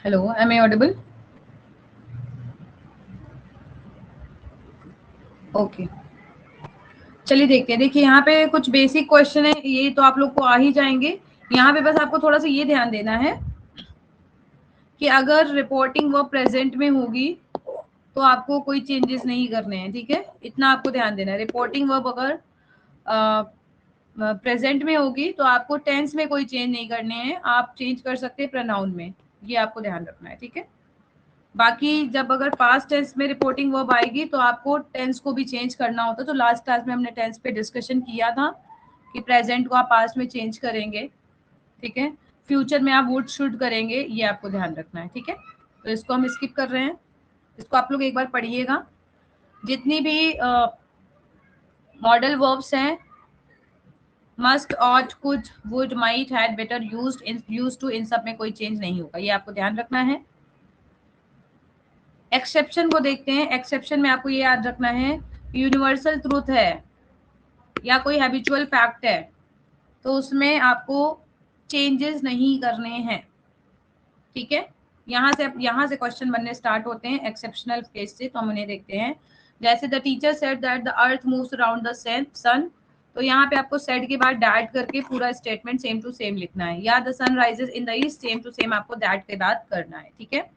Hello, am I audible? Okay, चलिए देखते हैं। देखिए यहाँ पे कुछ बेसिक क्वेश्चन है, ये तो आप लोग को आ ही जाएंगे। यहाँ पे बस आपको थोड़ा सा ये ध्यान देना है कि अगर रिपोर्टिंग वर्ब प्रेजेंट में होगी तो आपको कोई चेंजेस नहीं करने हैं, ठीक है? इतना आपको ध्यान देना है। रिपोर्टिंग वर्ब अगर प्रेजेंट में होगी तो आपको टेंस में कोई चेंज नहीं करने हैं, आप चेंज कर सकते हैं प्रोनाउन में, ये आपको ध्यान रखना है, ठीक है? बाकी जब अगर पास्ट टेंस में रिपोर्टिंग वर्ब आएगी तो आपको टेंस को भी चेंज करना होता है। तो लास्ट क्लास में हमने टेंस पे डिस्कशन किया था कि प्रेजेंट को आप पास्ट में चेंज करेंगे, ठीक है? फ्यूचर में आप वुड शुड करेंगे, ये आपको ध्यान रखना है, ठीक है? तो इसको हम स्किप कर रहे हैं, इसको आप लोग एक बार पढ़िएगा। जितनी भी मॉडल वर्ब्स हैं, must, ought, could, would, might, had, better, used to, इन सब में कोई चेंज नहीं होगा, ये आपको ध्यान रखना है। एक्सेप्शन को देखते हैं। एक्सेप्शन में आपको ये याद रखना है, यूनिवर्सल ट्रूथ है या कोई हैबिचुअल फैक्ट है तो उसमें आपको चेंजेस नहीं करने हैं, ठीक है? यहाँ से क्वेश्चन बनने स्टार्ट होते हैं एक्सेप्शनल केस से, तो हम उन्हें देखते हैं। जैसे the teacher said that the earth moves around the sun, तो यहाँ पे आपको सेड के बाद डैट करके पूरा स्टेटमेंट सेम टू सेम लिखना है, या the sun rises in the east, same to same आपको दैट के बाद करना है, ठीक है?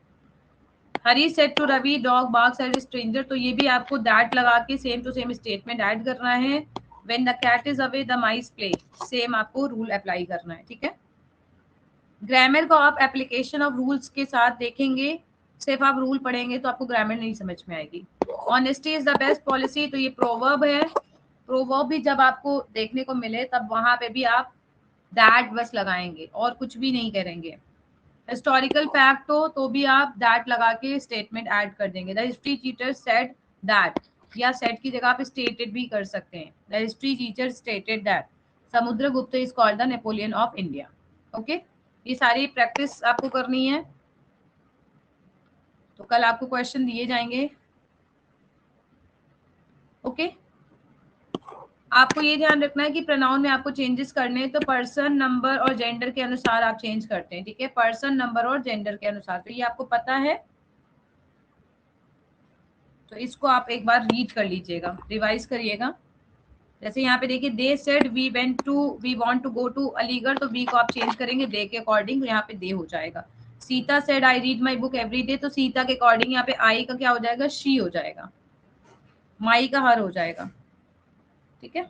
Hari said to Ravi dog barks at stranger, तो ये भी आपको दैट लगा के same to same statement add करना है। When the cat is away the mice play, same आपको रूल अप्लाई करना है, ठीक है? ग्रामर को आप एप्लीकेशन ऑफ रूल्स के साथ देखेंगे, सिर्फ आप रूल पढ़ेंगे तो आपको ग्रामर नहीं समझ में आएगी। Honesty is the best policy, तो ये प्रोवर्ब है। प्रोवर्ब भी जब आपको देखने को मिले तब वहां पे भी आप दैट बस लगाएंगे और कुछ भी नहीं करेंगे। हिस्टोरिकल फैक्ट हो तो भी आप दैट लगा के स्टेटमेंट ऐड कर देंगे। The history teacher said that, या सेड की जगह आप स्टेटेड भी कर सकते हैं। The history teacher stated that Samudragupta is called the Napoleon of India. Okay, ये सारी प्रैक्टिस आपको करनी है, तो कल आपको क्वेश्चन दिए जाएंगे। ओके, आपको ये ध्यान रखना है कि प्रोनाउन में आपको चेंजेस करने हैं तो पर्सन, नंबर और जेंडर के अनुसार आप चेंज करते हैं, ठीक है? पर्सन, नंबर और जेंडर के अनुसार, तो ये आपको पता है, तो इसको आप एक बार रीड कर लीजिएगा, रिवाइज करिएगा। जैसे यहाँ पे देखिए, they said we want to go to Aligarh, तो वी को आप चेंज करेंगे दे के अकॉर्डिंग, तो यहाँ पे दे हो जाएगा। Sita said I read my book every day, तो सीता के अकॉर्डिंग यहाँ पे आई का क्या हो जाएगा, शी हो जाएगा, माई का हर हो जाएगा, ठीक है?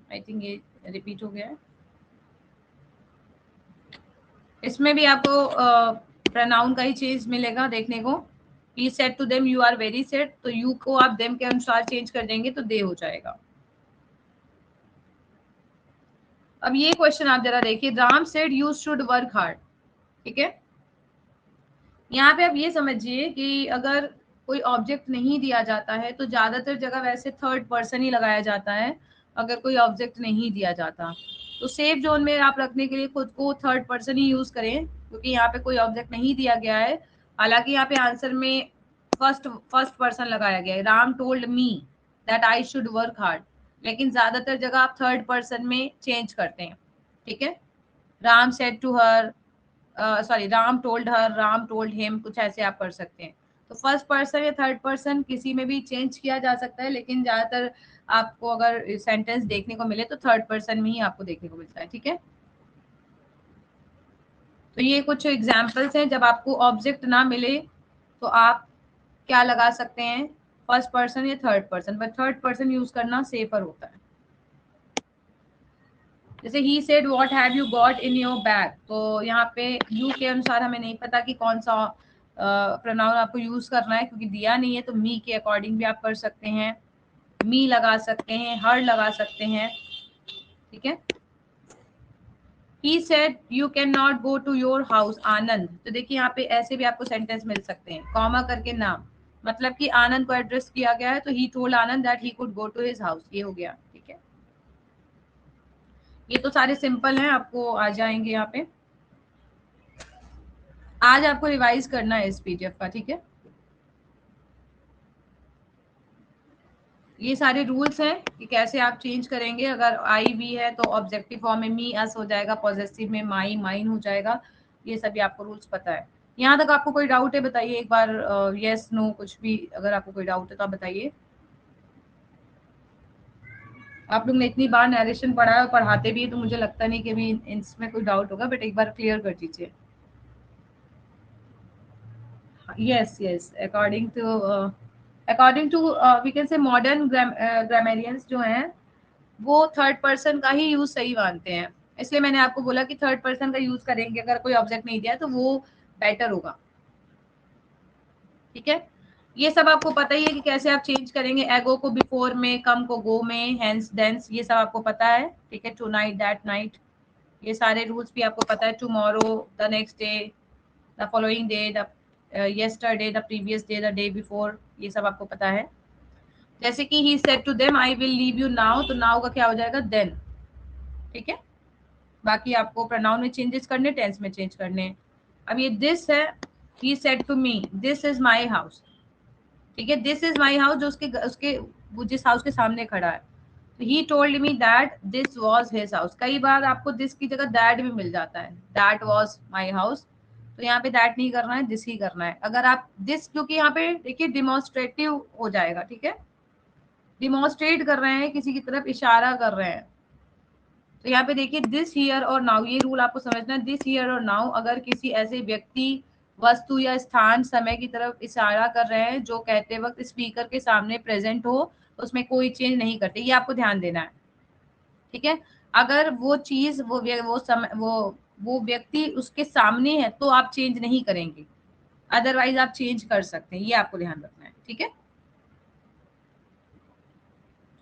आई थिंक ये रिपीट हो गया है। इसमें भी आपको प्रोनाउन का ही चेंज मिलेगा देखने को। He said to them you are very sad, तो यू को आप देम के अनुसार चेंज कर देंगे तो दे हो जाएगा। अब ये क्वेश्चन आप जरा देखिए, Ram said you should work hard, ठीक है? यहाँ पे आप ये समझिए कि अगर कोई ऑब्जेक्ट नहीं दिया जाता है तो ज्यादातर जगह वैसे थर्ड पर्सन ही लगाया जाता है, अगर कोई ऑब्जेक्ट नहीं दिया जाता तो सेफ जोन में आप रखने के लिए खुद को थर्ड पर्सन ही यूज करें, क्योंकि यहाँ पे कोई ऑब्जेक्ट नहीं दिया गया है। हालांकि यहाँ पे आंसर में फर्स्ट फर्स्ट पर्सन लगाया गया है, Ram told me that I should work hard, लेकिन ज्यादातर जगह आप थर्ड पर्सन में चेंज करते हैं, ठीक है? Ram said to her, sorry, Ram told her, Ram told him, कुछ ऐसे आप कर सकते हैं। तो फर्स्ट पर्सन या थर्ड पर्सन किसी में भी चेंज किया जा सकता है, लेकिन ज्यादातर आपको अगर सेंटेंस देखने को मिले तो थर्ड पर्सन में ही आपको देखने को मिलता है, ठीक है? तो ये कुछ एग्जाम्पल्स हैं, जब आपको ऑब्जेक्ट ना मिले तो आप क्या लगा सकते हैं, फर्स्ट पर्सन या third person, but third person use करना सेफर होता है। जैसे he said what have you got in your bag, तो यहाँ पे यू के अनुसार हमें नहीं पता कि कौन सा प्रोनाउन आपको यूज करना है, क्योंकि दिया नहीं है, तो मी के अकॉर्डिंग भी आप कर सकते हैं, मी लगा सकते हैं, हर लगा सकते हैं, ठीक है? He said you can not go to your house Anand, तो देखिए यहाँ पे ऐसे भी आपको सेंटेंस मिल सकते हैं, कॉमा करके नाम, मतलब कि आनंद को एड्रेस किया गया है, तो he told Anand that he could go to his house, ये हो गया, ठीक है? ये तो सारे सिंपल हैं, आपको आ जाएंगे यहाँ पे। आज आपको रिवाइज करना है इस पीडीएफ का, ठीक है? ये सारे रूल्स हैं कि कैसे आप चेंज करेंगे। अगर आई वी है तो ऑब्जेक्टिव फॉर्म में मी अस हो जाएगा, पॉजेसिव में माई माइन हो जाएगा, ये सभी आपको रूल्स पता है। यहाँ तक आपको कोई डाउट है बताइए एक बार, यस नो कुछ भी अगर आपको कोई डाउट है तो आप बताइए। आप लोग ने इतनी बार नरेशन पढ़ा है और पढ़ाते भी है तो मुझे लगता नहीं कि अभी इसमें कोई डाउट होगा, बट एक बार क्लियर कर दीजिए। Yes yes, according to we can say modern grammarians जो हैं वो थर्ड पर्सन का ही यूज सही मानते हैं, इसलिए मैंने आपको बोला कि थर्ड पर्सन का यूज करेंगे अगर कोई ऑब्जेक्ट नहीं दिया तो वो बेटर होगा। ठीक है, ये सब आपको पता ही है कि कैसे आप चेंज करेंगे, एगो को बिफोर में, कम को गो में, हेंस देंस, ये सब आपको पता है। ठीक है, टू नाइट, दैट नाइट, ये सारे रूल्स भी आपको पता है। Tomorrow, the next day, the following day, the yesterday, the previous day, the day before, ये सब आपको पता है। जैसे कि he said to them I will leave you now, तो नाउ का क्या हो जाएगा, देन। ठीक है, बाकी आपको प्रोनाउन में चेंजेस करने, टेंस में चेंज करने। अब ये दिस है, he said to me this is my house. ठीक है, दिस इज माई हाउस जो उसके उसके वो जिस हाउस के सामने खड़ा है, he told me that this was his house. कई बार आपको दिस की जगह दैट भी मिल जाता है, दैट वॉज माई हाउस, तो यहाँ पे दैट नहीं करना है, दिस ही करना है। अगर आप दिस, क्योंकि यहाँ पे देखिए डिमॉन्स्ट्रेटिव हो जाएगा। ठीक है, डिमॉन्स्ट्रेट कर रहे हैं, किसी की तरफ इशारा कर रहे हैं, तो यहाँ पे देखिए दिस हियर और नाउ, ये रूल आपको समझना है। दिस हियर और नाउ अगर किसी ऐसे व्यक्ति, वस्तु या स्थान, समय की तरफ इशारा कर रहे हैं जो कहते वक्त स्पीकर के सामने प्रेजेंट हो, उसमें कोई चेंज नहीं करते, ये आपको ध्यान देना है। ठीक है, अगर वो चीज, वो समय, वो व्यक्ति उसके सामने है तो आप चेंज नहीं करेंगे, अदरवाइज आप चेंज कर सकते हैं, ये आपको ध्यान रखना है। ठीक है,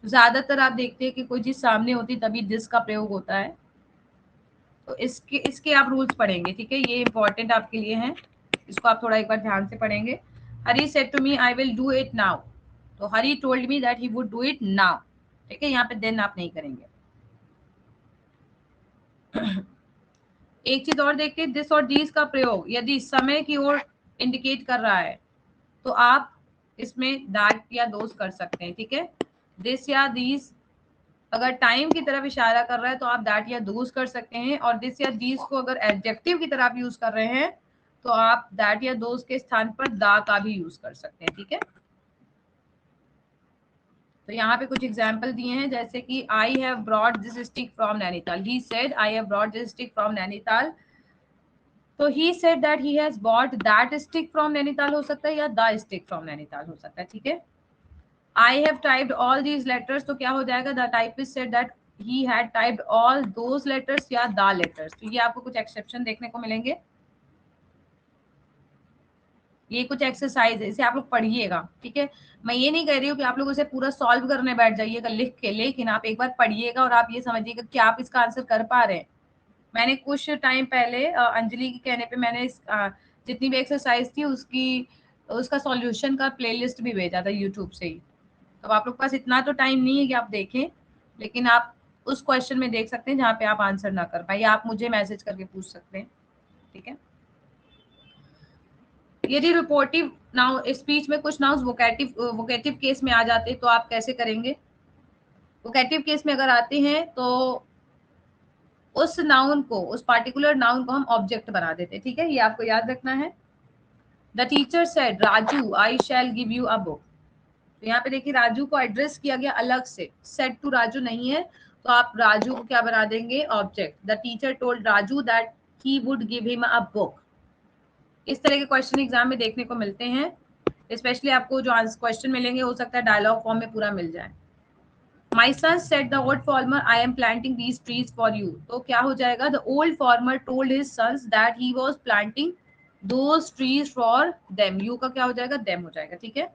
ज्यादातर आप देखते हैं कि कोई चीज सामने होती तभी दिस का प्रयोग होता है, तो इसके इसके आप रूल्स पढ़ेंगे। ठीक है, ये इंपॉर्टेंट आपके लिए हैं, इसको आप थोड़ा एक बार ध्यान से पढ़ेंगे। Hari said to me I will do it now, तो Hari told me that he would do it now. ठीक है, यहाँ पे देन आप नहीं करेंगे। एक चीज और देखते हैं, दिस और दीज का प्रयोग यदि समय की ओर इंडिकेट कर रहा है तो आप इसमें दैट या दोस कर सकते हैं। ठीक है, दिस या दीज अगर टाइम की तरफ इशारा कर रहा है तो आप दैट या दोस कर सकते हैं, और दिस या दीज को अगर एडजेक्टिव की तरफ यूज कर रहे हैं तो आप दैट या दोस के स्थान पर दा का भी यूज कर सकते हैं। ठीक है, तो यहाँ पे कुछ एग्जाम्पल दिए हैं, जैसे कि I have brought this stick from Nainital, he said I have brought this stick from Nainital, तो he said that he has bought that stick from Nainital हो सकता है, या द स्टिक फ्रॉम नैनीताल हो सकता है। ठीक है, I have typed all these letters, तो क्या हो जाएगा, the typist said that he had typed all those letters या the letters। तो ये आपको कुछ एक्सेप्शन देखने को मिलेंगे, ये कुछ एक्सरसाइज है, इसे आप लोग पढ़िएगा। ठीक है, मैं ये नहीं कह रही हूँ कि आप लोग इसे पूरा सॉल्व करने बैठ जाइएगा लिख के, लेकिन आप एक बार पढ़िएगा और आप ये समझिएगा कि आप इसका आंसर कर पा रहे हैं। मैंने कुछ टाइम पहले अंजलि के कहने पे मैंने जितनी भी एक्सरसाइज थी उसका सॉल्यूशन का प्लेलिस्ट भी भेजा था यूट्यूब से ही। तो आप लोग के पास इतना तो टाइम नहीं है कि आप देखें, लेकिन आप उस क्वेश्चन में देख सकते हैं जहाँ पे आप आंसर ना कर पाए, या आप मुझे मैसेज करके पूछ सकते हैं। ठीक है, यदि रिपोर्टिव नाउन स्पीच में कुछ नाउन वोकेटिव केस में आ जाते तो आप कैसे करेंगे। वोकेटिव केस में अगर आते हैं तो उस नाउन को, उस पार्टिकुलर नाउन को हम ऑब्जेक्ट बना देते। ठीक है, ये आपको याद रखना है। The teacher said Raju I shall give you a book, तो यहाँ पे देखिए राजू को एड्रेस किया गया अलग से, सेड टू राजू नहीं है, तो आप राजू को क्या बना देंगे, object. The teacher told Raju that he would give him a book. इस तरह के क्वेश्चन एग्जाम में देखने को मिलते हैं, स्पेशली आपको जो क्वेश्चन मिलेंगे हो सकता है डायलॉग फॉर्म में पूरा मिल जाए। My son said the old farmer I am planting these trees for you, तो क्या हो जाएगा, the old farmer told his sons that he was planting those trees for them, you का क्या हो जाएगा, them हो जाएगा। ठीक है,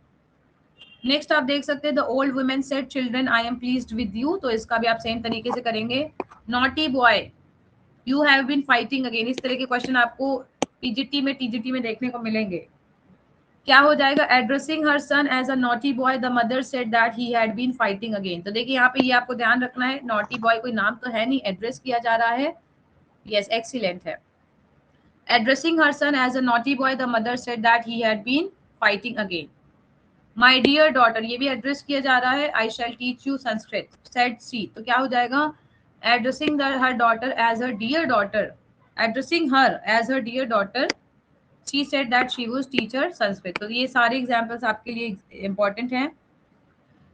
नेक्स्ट आप देख सकते हैं the old women said children I am pleased with you, तो इसका भी आप सेम तरीके से करेंगे। Naughty boy you have been fighting again, इस तरह के क्वेश्चन आपको पीजीटी में टीजीटी में देखने को मिलेंगे। क्या हो जाएगा, addressing her son as a naughty boy the mother said that he had been fighting again, तो देखिए यहाँ पे ये आपको ध्यान रखना है, नॉटी बॉय कोई नाम तो है नहीं, एड्रेस किया जा रहा है। यस, एक्सीलेंट है। Addressing her son as a naughty boy the mother said that he had been fighting again. My dear daughter, ये भी एड्रेस किया जा रहा है, I shall teach you Sanskrit said she, तो क्या हो जाएगा, addressing her daughter as her dear daughter, addressing her as her dear daughter she said that she was teacher Sanskrit. तो ये सारे एग्जांपल्स आपके लिए इंपॉर्टेंट हैं।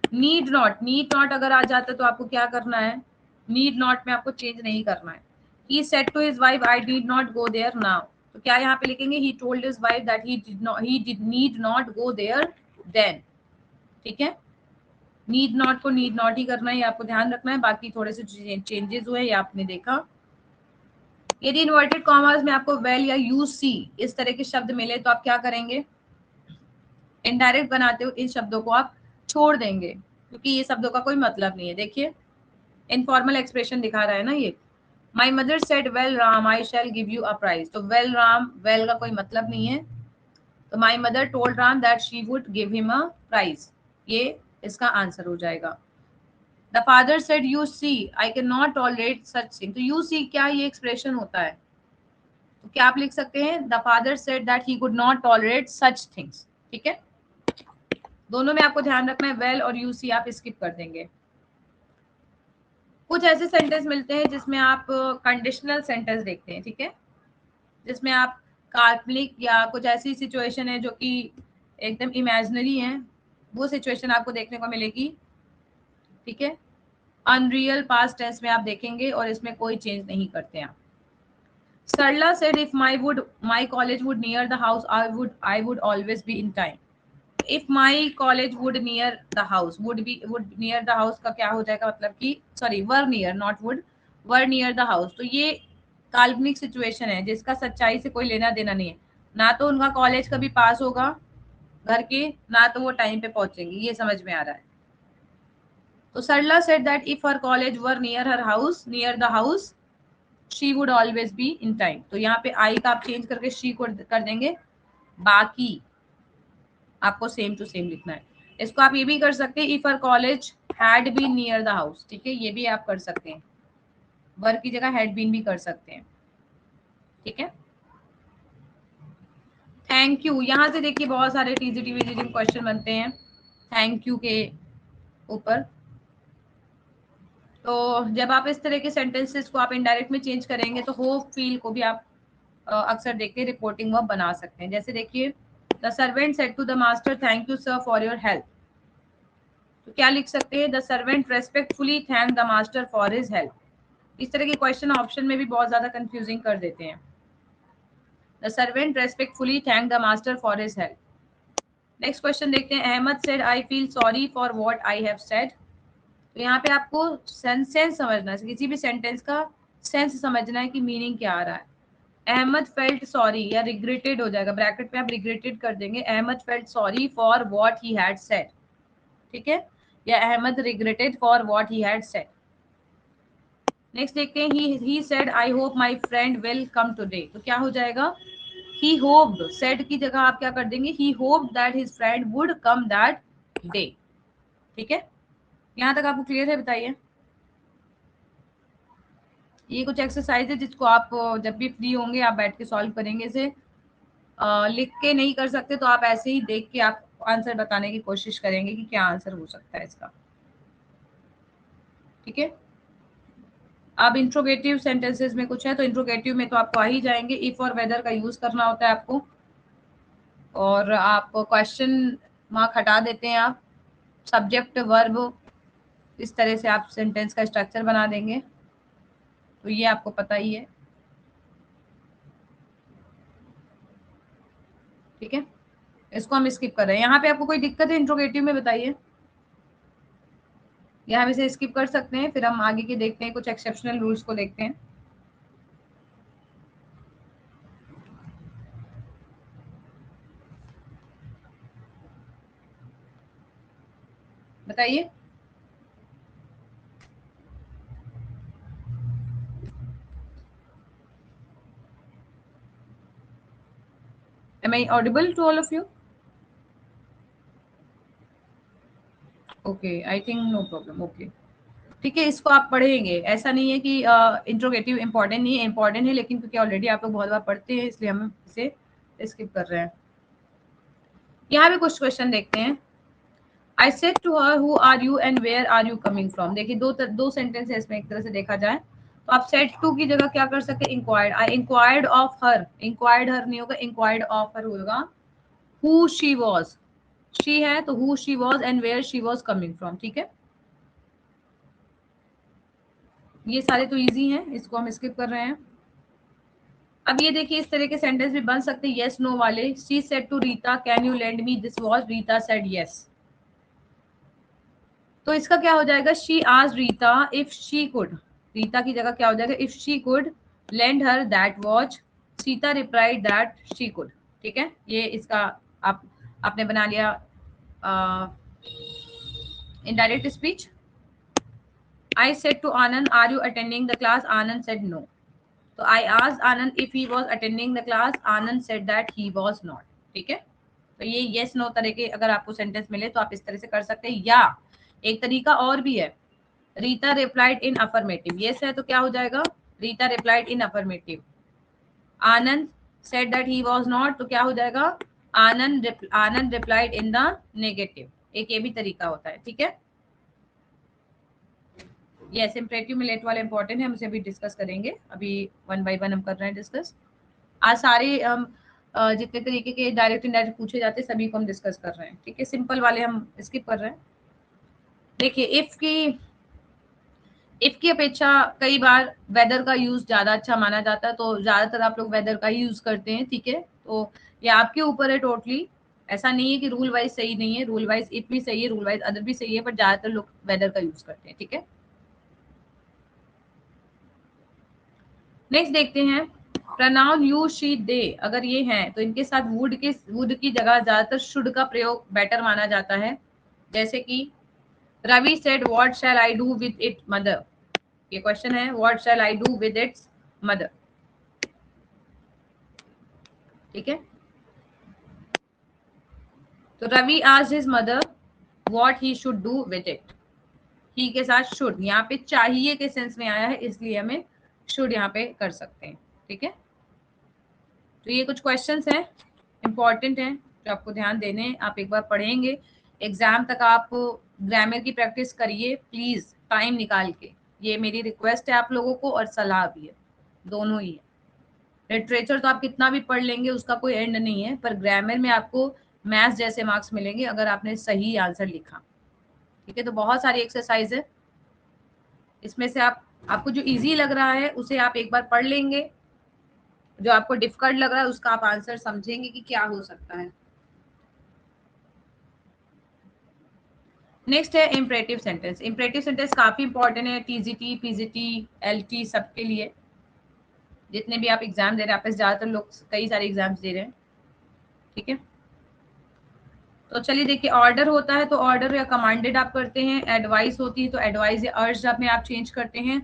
नीड नॉट अगर आ जाता है तो आपको क्या करना है, नीड नॉट में आपको चेंज नहीं करना है। He said to his wife I did not go there now, तो क्या यहाँ पे लिखेंगे he told his wife that he did need not go there then. ठीक है, नीड नॉट को नीड नॉट ही करना है, ये आपको ध्यान रखना है। बाकी थोड़े से चेंजेस हुए ये आपने देखा। यदि इन्वर्टेड कॉमर्स में आपको वेल या यूज सी इस तरह के शब्द मिले तो आप क्या करेंगे, इनडायरेक्ट बनाते हो इन शब्दों को आप छोड़ देंगे क्योंकि ये शब्दों का कोई मतलब नहीं है। देखिए इनफॉर्मल एक्सप्रेशन दिखा रहा है ना ये, my mother said well Ram I shall give you a prize. तो वेल राम, वेल का कोई मतलब नहीं है, तो my mother told Ram that she would give him a prize, ये इसका आंसर हो जाएगा। The father said you see I can not tolerate such thing. तो यू सी क्या ये एक्सप्रेशन होता है, तो क्या आप लिख सकते हैं the father said that he could not tolerate such things. ठीक है, दोनों में आपको ध्यान रखना है, वेल और यू सी आप स्किप कर देंगे। कुछ ऐसे सेंटेंस मिलते हैं जिसमें आप कंडीशनल सेंटेंस देखते हैं। ठीक है, जिसमें आप काल्पनिक या कुछ ऐसी सिचुएशन है जो कि एकदम इमेजिनरी है, वो सिचुएशन आपको देखने को मिलेगी। ठीक है, अनरियल पास्ट टेंस में आप देखेंगे और इसमें कोई चेंज नहीं करते हैं आप। सरला said if my college would near the house I would always be in time। if my college would near the house, would near the house का क्या हो जाएगा, मतलब कि sorry were near not would, were near the house। तो ये काल्पनिक situation है जिसका सच्चाई से कोई लेना देना नहीं है, ना तो उनका कॉलेज कभी पास होगा घर के, ना तो वो टाइम पे पहुंचेंगे, ये समझ में आ रहा है। तो सरला said that if her college were near the house she would always be in time. तो यहाँ पे आई का आप चेंज करके शी को कर देंगे, बाकी आपको सेम टू सेम लिखना है। इसको आप ये भी कर सकते हैं if our college had been near the house. ठीक है, ये भी आप कर सकते हैं, वर्क की जगह हैड बीन भी कर सकते हैं। ठीक है, थैंक यू, यहाँ से देखिए बहुत सारे टीजीटी क्वेश्चन बनते हैं थैंक यू के ऊपर। तो जब आप इस तरह के सेंटेंसेस को आप इनडायरेक्ट में चेंज करेंगे तो होप फील को भी आप अक्सर देखते रिपोर्टिंग वर्ब बना सकते हैं। जैसे देखिए the servant said to the master thank you sir for your help. तो क्या लिख सकते हैं, the servant respectfully thank the master for his help. इस तरह के क्वेश्चन ऑप्शन में भी बहुत ज्यादा कंफ्यूजिंग कर देते हैं। The servant respectfully thank the master for his help. Next question देखते हैं, Ahmad said I feel sorry for what I have said. तो यहाँ पे आपको सेंस समझना है, किसी भी सेंटेंस का सेंस समझना है कि मीनिंग क्या आ रहा है। अहमद फेल्ट सॉरी या रिग्रेटेड हो जाएगा, ब्रैकेट में आप रिग्रेटेड कर देंगे, Ahmad felt sorry for what he had said. ठीक है, या Ahmad regretted for what he had said. Next देखते हैं, he said I hope my friend will come today. तो क्या हो जाएगा, ही होप्ड, सेड की जगह आप क्या कर देंगे, he hoped that his friend would come that day. ठीक है, यहाँ तक आपको क्लियर है, बताइए। ये कुछ एक्सरसाइज है जिसको आप जब भी फ्री होंगे आप बैठ के सॉल्व करेंगे। इसे लिख के नहीं कर सकते तो आप ऐसे ही देख के आप आंसर बताने की कोशिश करेंगे कि क्या आंसर हो सकता है इसका। ठीक है, अब इंट्रोगेटिव सेंटेंसेस में कुछ है, तो इंट्रोगेटिव में तो आपको आ ही जाएंगे, इफ और वेदर का यूज करना होता है आपको, और आप क्वेश्चन मार्क हटा देते हैं, आप सब्जेक्ट वर्ब इस तरह से आप सेंटेंस का स्ट्रक्चर बना देंगे, तो ये आपको पता ही है। ठीक है, इसको हम स्किप कर रहे हैं। यहाँ पे आपको कोई दिक्कत है इंट्रोगेटिव में, बताइए। या हम इसे स्किप कर सकते हैं, फिर हम आगे के देखते हैं, कुछ एक्सेप्शनल रूल्स को देखते हैं। बताइए। Am I audible to all of you? Okay, I think no problem. Okay. ठीक है, इसको आप पढ़ेंगे, ऐसा नहीं है कि इंट्रोगेटिव इंपॉर्टेंट नहीं है, इंपॉर्टेंट है, लेकिन क्योंकि ऑलरेडी आप लोग बहुत बार पढ़ते हैं इसलिए हम इसे स्किप कर रहे हैं। यहाँ पे कुछ क्वेश्चन देखते हैं। I said to her who are you and where are you coming from. देखिए दो सेंटेंस है इसमें, एक तरह से देखा जाए तो आप सेड टू की जगह क्या कर सकते हैं, inquired. I inquired of her, inquired her नहीं होगा, इंक्वायर्ड ऑफ हर होगा। हु शी वॉज, शी है तो who she was and where she was coming from. ठीक है, ये सारे तो इजी हैं, इसको हम स्किप कर रहे हैं। अब ये देखिए, इस तरह के सेंटेंस भी बन सकते हैं येस नो वाले। She said to Rita can you lend me this watch, Rita said yes. तो इसका क्या हो जाएगा, she asked Rita if she could, रीता की जगह क्या हो जाएगा, if she could lend her that watch, Sita replied that she could. ठीक है, ये इसका आपने बना लिया indirect speech. I said to Anand are you attending the class, Anand said no. तो I asked Anand if he was attending the class, Anand said that he was not. ठीक है, तो ये यस नो तरह के अगर आपको सेंटेंस मिले तो आप इस तरह से कर सकते हैं। या एक तरीका और भी है, Rita replied in affirmative, yes है तो क्या हो जाएगा, Rita replied in affirmative. Anand said that he was not, तो क्या हो जाएगा, आनंद रिप्लाइड इन द नेगेटिव। एक ये भी तरीका होता है। ठीक है, यस इंपरेटिव में लेट वाला इंपॉर्टेंट है, हम इसे अभी डिस्कस करेंगे। अभी वन बाय वन हम कर रहे हैं डिस्कस। आज सारे हम जितने तरीके के डायरेक्ट इनडायरेक्ट पूछे जाते हैं सभी को हम डिस्कस कर रहे हैं। ठीक है, सिंपल वाले हम स्किप कर रहे हैं। देखिए, इफ की अपेक्षा कई बार वेदर का यूज ज्यादा अच्छा माना जाता है, तो ज्यादातर आप लोग वेदर का ही यूज करते हैं। ठीक है, तो ये आपके ऊपर है टोटली। ऐसा नहीं है कि रूल वाइज सही नहीं है, रूल वाइज इफ भी सही है, रूल वाइज अदर भी सही है, बट ज्यादातर लोग वेदर का यूज करते हैं। ठीक है, नेक्स्ट देखते हैं प्रोनाउन यू शी दे। अगर ये हैं तो इनके साथ वुड की जगह ज्यादातर शुड का प्रयोग बेटर माना जाता है। जैसे कि Ravi said what shall I do with it mother, ये क्वेश्चन है, what shall I do with its mother. ठीक है, तो Ravi asked his mother what he should do with it. He के साथ शुड, यहाँ पे चाहिए के सेंस में आया है, इसलिए हमें शुड यहाँ पे कर सकते हैं। ठीक है, तो ये कुछ क्वेश्चंस हैं इंपॉर्टेंट हैं जो आपको ध्यान देने हैं। आप एक बार पढ़ेंगे, एग्जाम तक आप ग्रामर की प्रैक्टिस करिए प्लीज, टाइम निकाल के। ये मेरी रिक्वेस्ट है आप लोगों को और सलाह भी है, दोनों ही है। लिटरेचर तो आप कितना भी पढ़ लेंगे उसका कोई एंड नहीं है, पर ग्रामर में आपको मैथ्स जैसे मार्क्स मिलेंगे अगर आपने सही आंसर लिखा। ठीक है, तो बहुत सारी एक्सरसाइज है, इसमें से आपको जो इजी लग रहा है उसे आप एक बार पढ़ लेंगे, जो आपको डिफिकल्ट लग रहा है उसका आप आंसर समझेंगे कि क्या हो सकता है। नेक्स्ट है इम्परेटिव सेंटेंस। इम्परेटिव सेंटेंस काफी इंपॉर्टेंट है, टीजीटी पीजीटी एलटी सबके लिए। जितने भी आप एग्जाम दे रहे हैं, आप ज्यादातर लोग कई सारे एग्जाम्स दे रहे हैं। ठीक है, तो चलिए देखिए, ऑर्डर होता है तो ऑर्डर या कमांडेड आप करते हैं, एडवाइस होती है तो एडवाइस या अर्ज में आप चेंज करते हैं,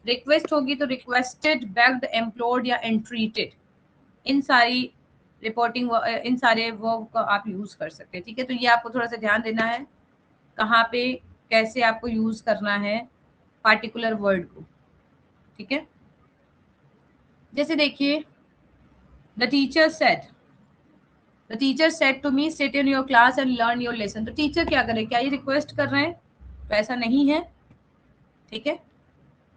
रिक्वेस्ट होगी तो रिक्वेस्टेड, बेग्ड, एम्प्लोर्ड या एंट्रीटेड। इन सारी रिपोर्टिंग इन सारे वर्ब का आप यूज कर सकते हैं। ठीक है, तो ये आपको थोड़ा सा ध्यान देना है कहाँ पे कैसे आपको यूज करना है पार्टिकुलर वर्ड को। ठीक है, जैसे देखिए, the teacher said, the teacher said to me sit in your class and learn your lesson. तो टीचर क्या करे, क्या ये रिक्वेस्ट कर रहे हैं, तो ऐसा नहीं है। ठीक है,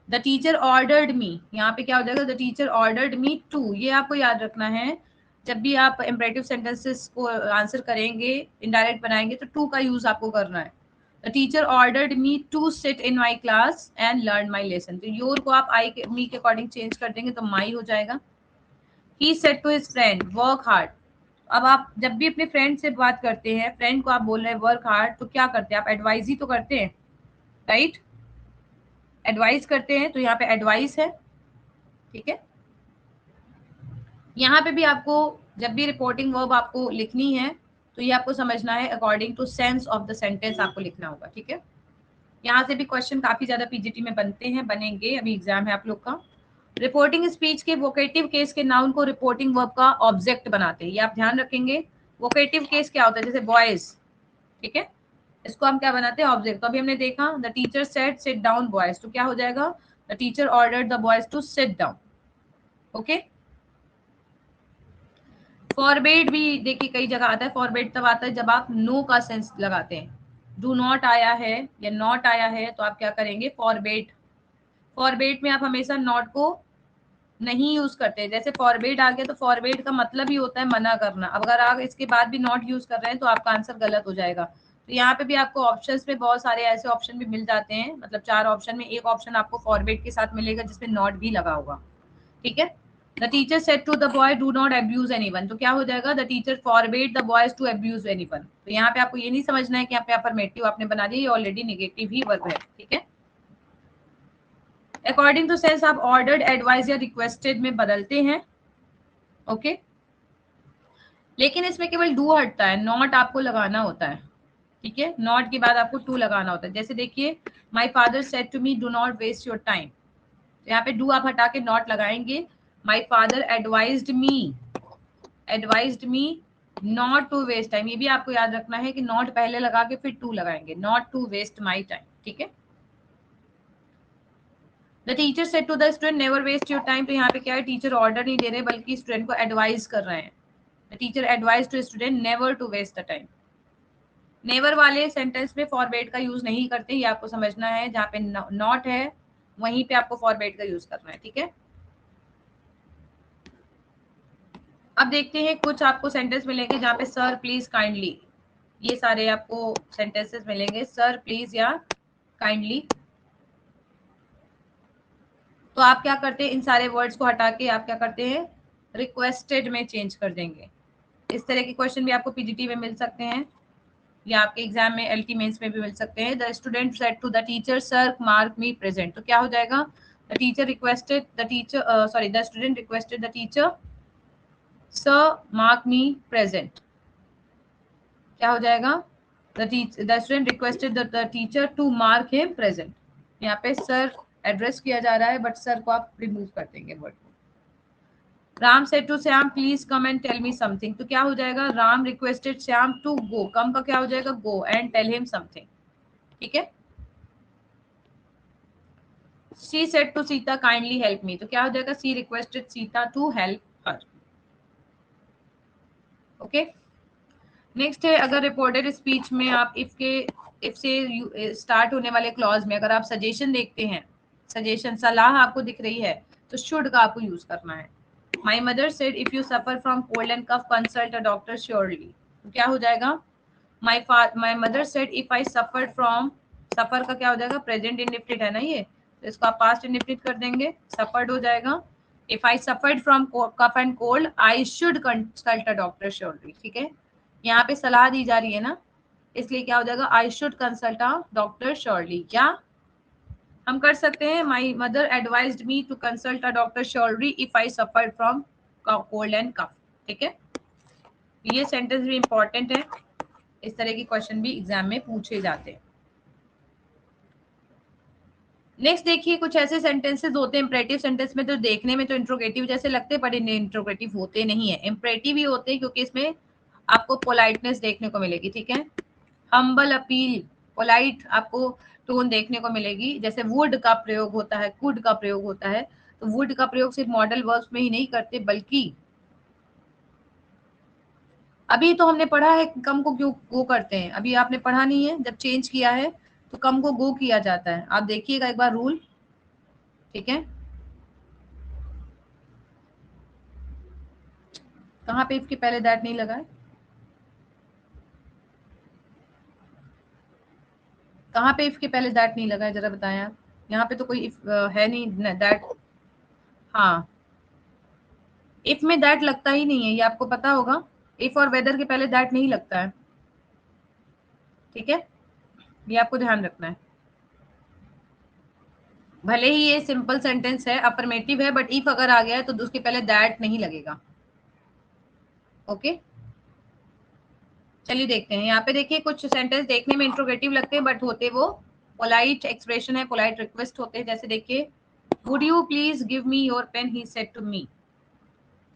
द टीचर ऑर्डर्ड मी, यहाँ पे क्या हो जाएगा, the teacher ordered me to. ये आपको याद रखना है, जब भी आप इंपरेटिव सेंटेंसेस को आंसर करेंगे, इनडायरेक्ट बनाएंगे, तो टू का यूज आपको करना है। The teacher ordered me to sit in my class and learn my lesson. तो योर को आप आई के मी के अकॉर्डिंग चेंज कर देंगे तो माई हो जाएगा। He said to his friend work hard. अब आप जब भी अपने फ्रेंड से बात करते हैं, फ्रेंड को आप बोल रहे हैं वर्क हार्ड, तो क्या करते हैं आप, एडवाइज ही तो करते हैं, राइट, एडवाइस करते हैं, तो यहाँ पे एडवाइस है। ठीक है, यहाँ पे भी आपको जब भी रिपोर्टिंग वर्ब आपको लिखनी है तो ये आपको समझना है according to sense of the sentence आपको लिखना होगा। ठीक है, यहाँ से भी क्वेश्चन काफी ज्यादा पीजीटी में बनते हैं, बनेंगे, अभी एग्जाम है आप लोग का। रिपोर्टिंग स्पीच के वोकेटिव केस के नाउन को रिपोर्टिंग वर्ब का ऑब्जेक्ट बनाते हैं, ये आप ध्यान रखेंगे। वोकेटिव केस क्या होता है, जैसे बॉयज, ठीक है, इसको हम क्या बनाते हैं, ऑब्जेक्ट। तो अभी हमने देखा the teacher said sit down boys, तो क्या हो जाएगा, the teacher ordered the boys to sit down. Okay, forbade भी देखिए कई जगह आता है, फॉरबेड तब आता है जब आप नो का सेंस लगाते हैं। डू नॉट आया है या नॉट आया है तो आप क्या करेंगे, फॉरबेड, फॉरबेड में आप हमेशा नॉट को नहीं यूज करते। जैसे फॉरबेड आ गया तो फॉरबेड का मतलब ही होता है मना करना। अब अगर आप इसके बाद भी नॉट यूज कर रहे हैं तो आपका आंसर गलत हो जाएगा। तो यहाँ पे भी आपको ऑप्शंस में बहुत सारे ऐसे ऑप्शन भी मिल जाते हैं, मतलब 4 ऑप्शन में एक ऑप्शन आपको फॉरबेड के साथ मिलेगा जिसमें नॉट भी लगा होगा। ठीक है। The teacher said to the boy do not abuse anyone, तो क्या हो जाएगा, the teacher forbade the boys to abuse anyone. तो यहाँ पे आपको ये नहीं समझना है कि यहाँ पे अफर्मेटिव आपने बना दिया, ये ऑलरेडी नेगेटिव ही वर्ब है। ठीक है। अकॉर्डिंग टू सेंस आप ऑर्डर्ड, एडवाइज या रिक्वेस्टेड में बदलते हैं। ओके। लेकिन इसमें केवल डू हटता है, नॉट आपको लगाना होता है। ठीक है। नॉट के बाद आपको टू लगाना होता है। जैसे देखिए, my father said to me do not waste your time, यहाँ पे डू आप हटा के नॉट लगाएंगे। My father advised me not to waste time, ये भी आपको याद रखना है कि नॉट पहले लगा के फिर टू लगाएंगे, not to waste my time. ठीक है। The teacher said to the student never waste your time, तो यहाँ पे क्या है, टीचर ऑर्डर नहीं दे रहे बल्कि स्टूडेंट को एडवाइज कर रहे हैं। The teacher advise to student never to waste the time. Never वाले सेंटेंस में फॉरबेड का यूज नहीं करते, ये आपको समझना है। जहाँ पे नॉट है वहीं पे आपको फॉरबेड का यूज करना है। ठीक है। अब देखते हैं कुछ आपको सेंटेंस मिलेंगे जहाँ पे सर, प्लीज, काइंडली, ये सारे आपको सेंटेंसेस मिलेंगे, सर, प्लीज या काइंडली। तो आप क्या करते हैं, इन सारे वर्ड्स को हटा के आप क्या करते हैं, रिक्वेस्टेड में चेंज कर देंगे। इस तरह के क्वेश्चन भी आपको पीजीटी में मिल सकते हैं या आपके एग्जाम में एलटी मेंस में भी मिल सकते हैं। The student said to the teacher sir mark me present, तो क्या हो जाएगा, the teacher requested the teacher sorry the student requested the teacher sir mark me present. क्या हो जाएगा, the student requested the teacher to mark him present. यहाँ पे sir address किया जा रहा है बट सर को आप रिमूव कर देंगे वर्ड को। Ram said to Shyam please come and tell me something, तो क्या हो जाएगा, Ram requested Shyam to go, come का क्या हो जाएगा, go, and tell him something. ठीक है। She said to Sita kindly help me, तो क्या हो जाएगा, she requested Sita to help her. Okay. Next है, अगर रिपोर्टेड स्पीच में आप इफ से स्टार्ट होने वाले क्लॉज में अगर आप सजेशन देखते हैं, सजेशन सलाह आपको दिख रही है, तो शुड का आपको यूज करना है। My mother said if you suffer from cold and cough consult a doctor surely, तो क्या हो जाएगा, my mother said if I suffer from, suffer का क्या हो जाएगा, प्रेजेंट इंडिफिनिट है ना ये, तो इसको आप पास्ट इंडिफिनिट कर देंगे, सफर्ड हो जाएगा। If I suffered from cough and cold I should consult a doctor surely. ठीक है। यहाँ पे सलाह दी जा रही है ना, इसलिए क्या हो जाएगा, I should consult a doctor surely. क्या हम कर सकते हैं, my mother advised me to consult a doctor surely if I suffer from cold and cough. ठीक है। ये सेंटेंस भी इंपॉर्टेंट है, इस तरह के क्वेश्चन भी एग्जाम में पूछे जाते हैं। नेक्स्ट देखिए, कुछ ऐसे सेंटेंसेस होते हैं इंपरेटिव सेंटेंस में, तो देखने में तो इंट्रोगेटिव जैसे लगते हैं बट इन्हें इंट्रोगेटिव होते नहीं है, इंपरेटिव ही होते हैं, क्योंकि इसमें आपको पोलाइटनेस देखने को मिलेगी। ठीक है। हम्बल अपील, पोलाइट आपको टोन देखने को मिलेगी। जैसे वुड का प्रयोग होता है, कुड का प्रयोग होता है, तो वुड का प्रयोग सिर्फ मॉडल वर्ब्स में ही नहीं करते, बल्कि अभी तो हमने पढ़ा है कम को क्यों गो करते हैं, अभी आपने पढ़ा नहीं है, जब चेंज किया है तो कम को गो किया जाता है। आप देखिएगा एक बार रूल। ठीक है। कहाँ पे इफ के पहले दैट नहीं लगा है, कहाँ पे इफ के पहले दैट नहीं लगा है, जरा बताएं आप। यहाँ पे तो कोई इफ है नहीं, दैट, हाँ, इफ में दैट लगता ही नहीं है, ये आपको पता होगा। इफ और वेदर के पहले दैट नहीं लगता है। ठीक है। ये आपको ध्यान रखना है। भले ही ये सिंपल सेंटेंस है, अफर्मेटिव है, बट इफ अगर आ गया है तो उसके पहले दैट नहीं लगेगा। ओके। चलिए देखते हैं, यहाँ पे देखिए कुछ सेंटेंस देखने में इंट्रोगेटिव लगते हैं बट होते वो पोलाइट एक्सप्रेशन है, पोलाइट रिक्वेस्ट होते हैं। जैसे देखिए, would you please give me your pen, he said to me,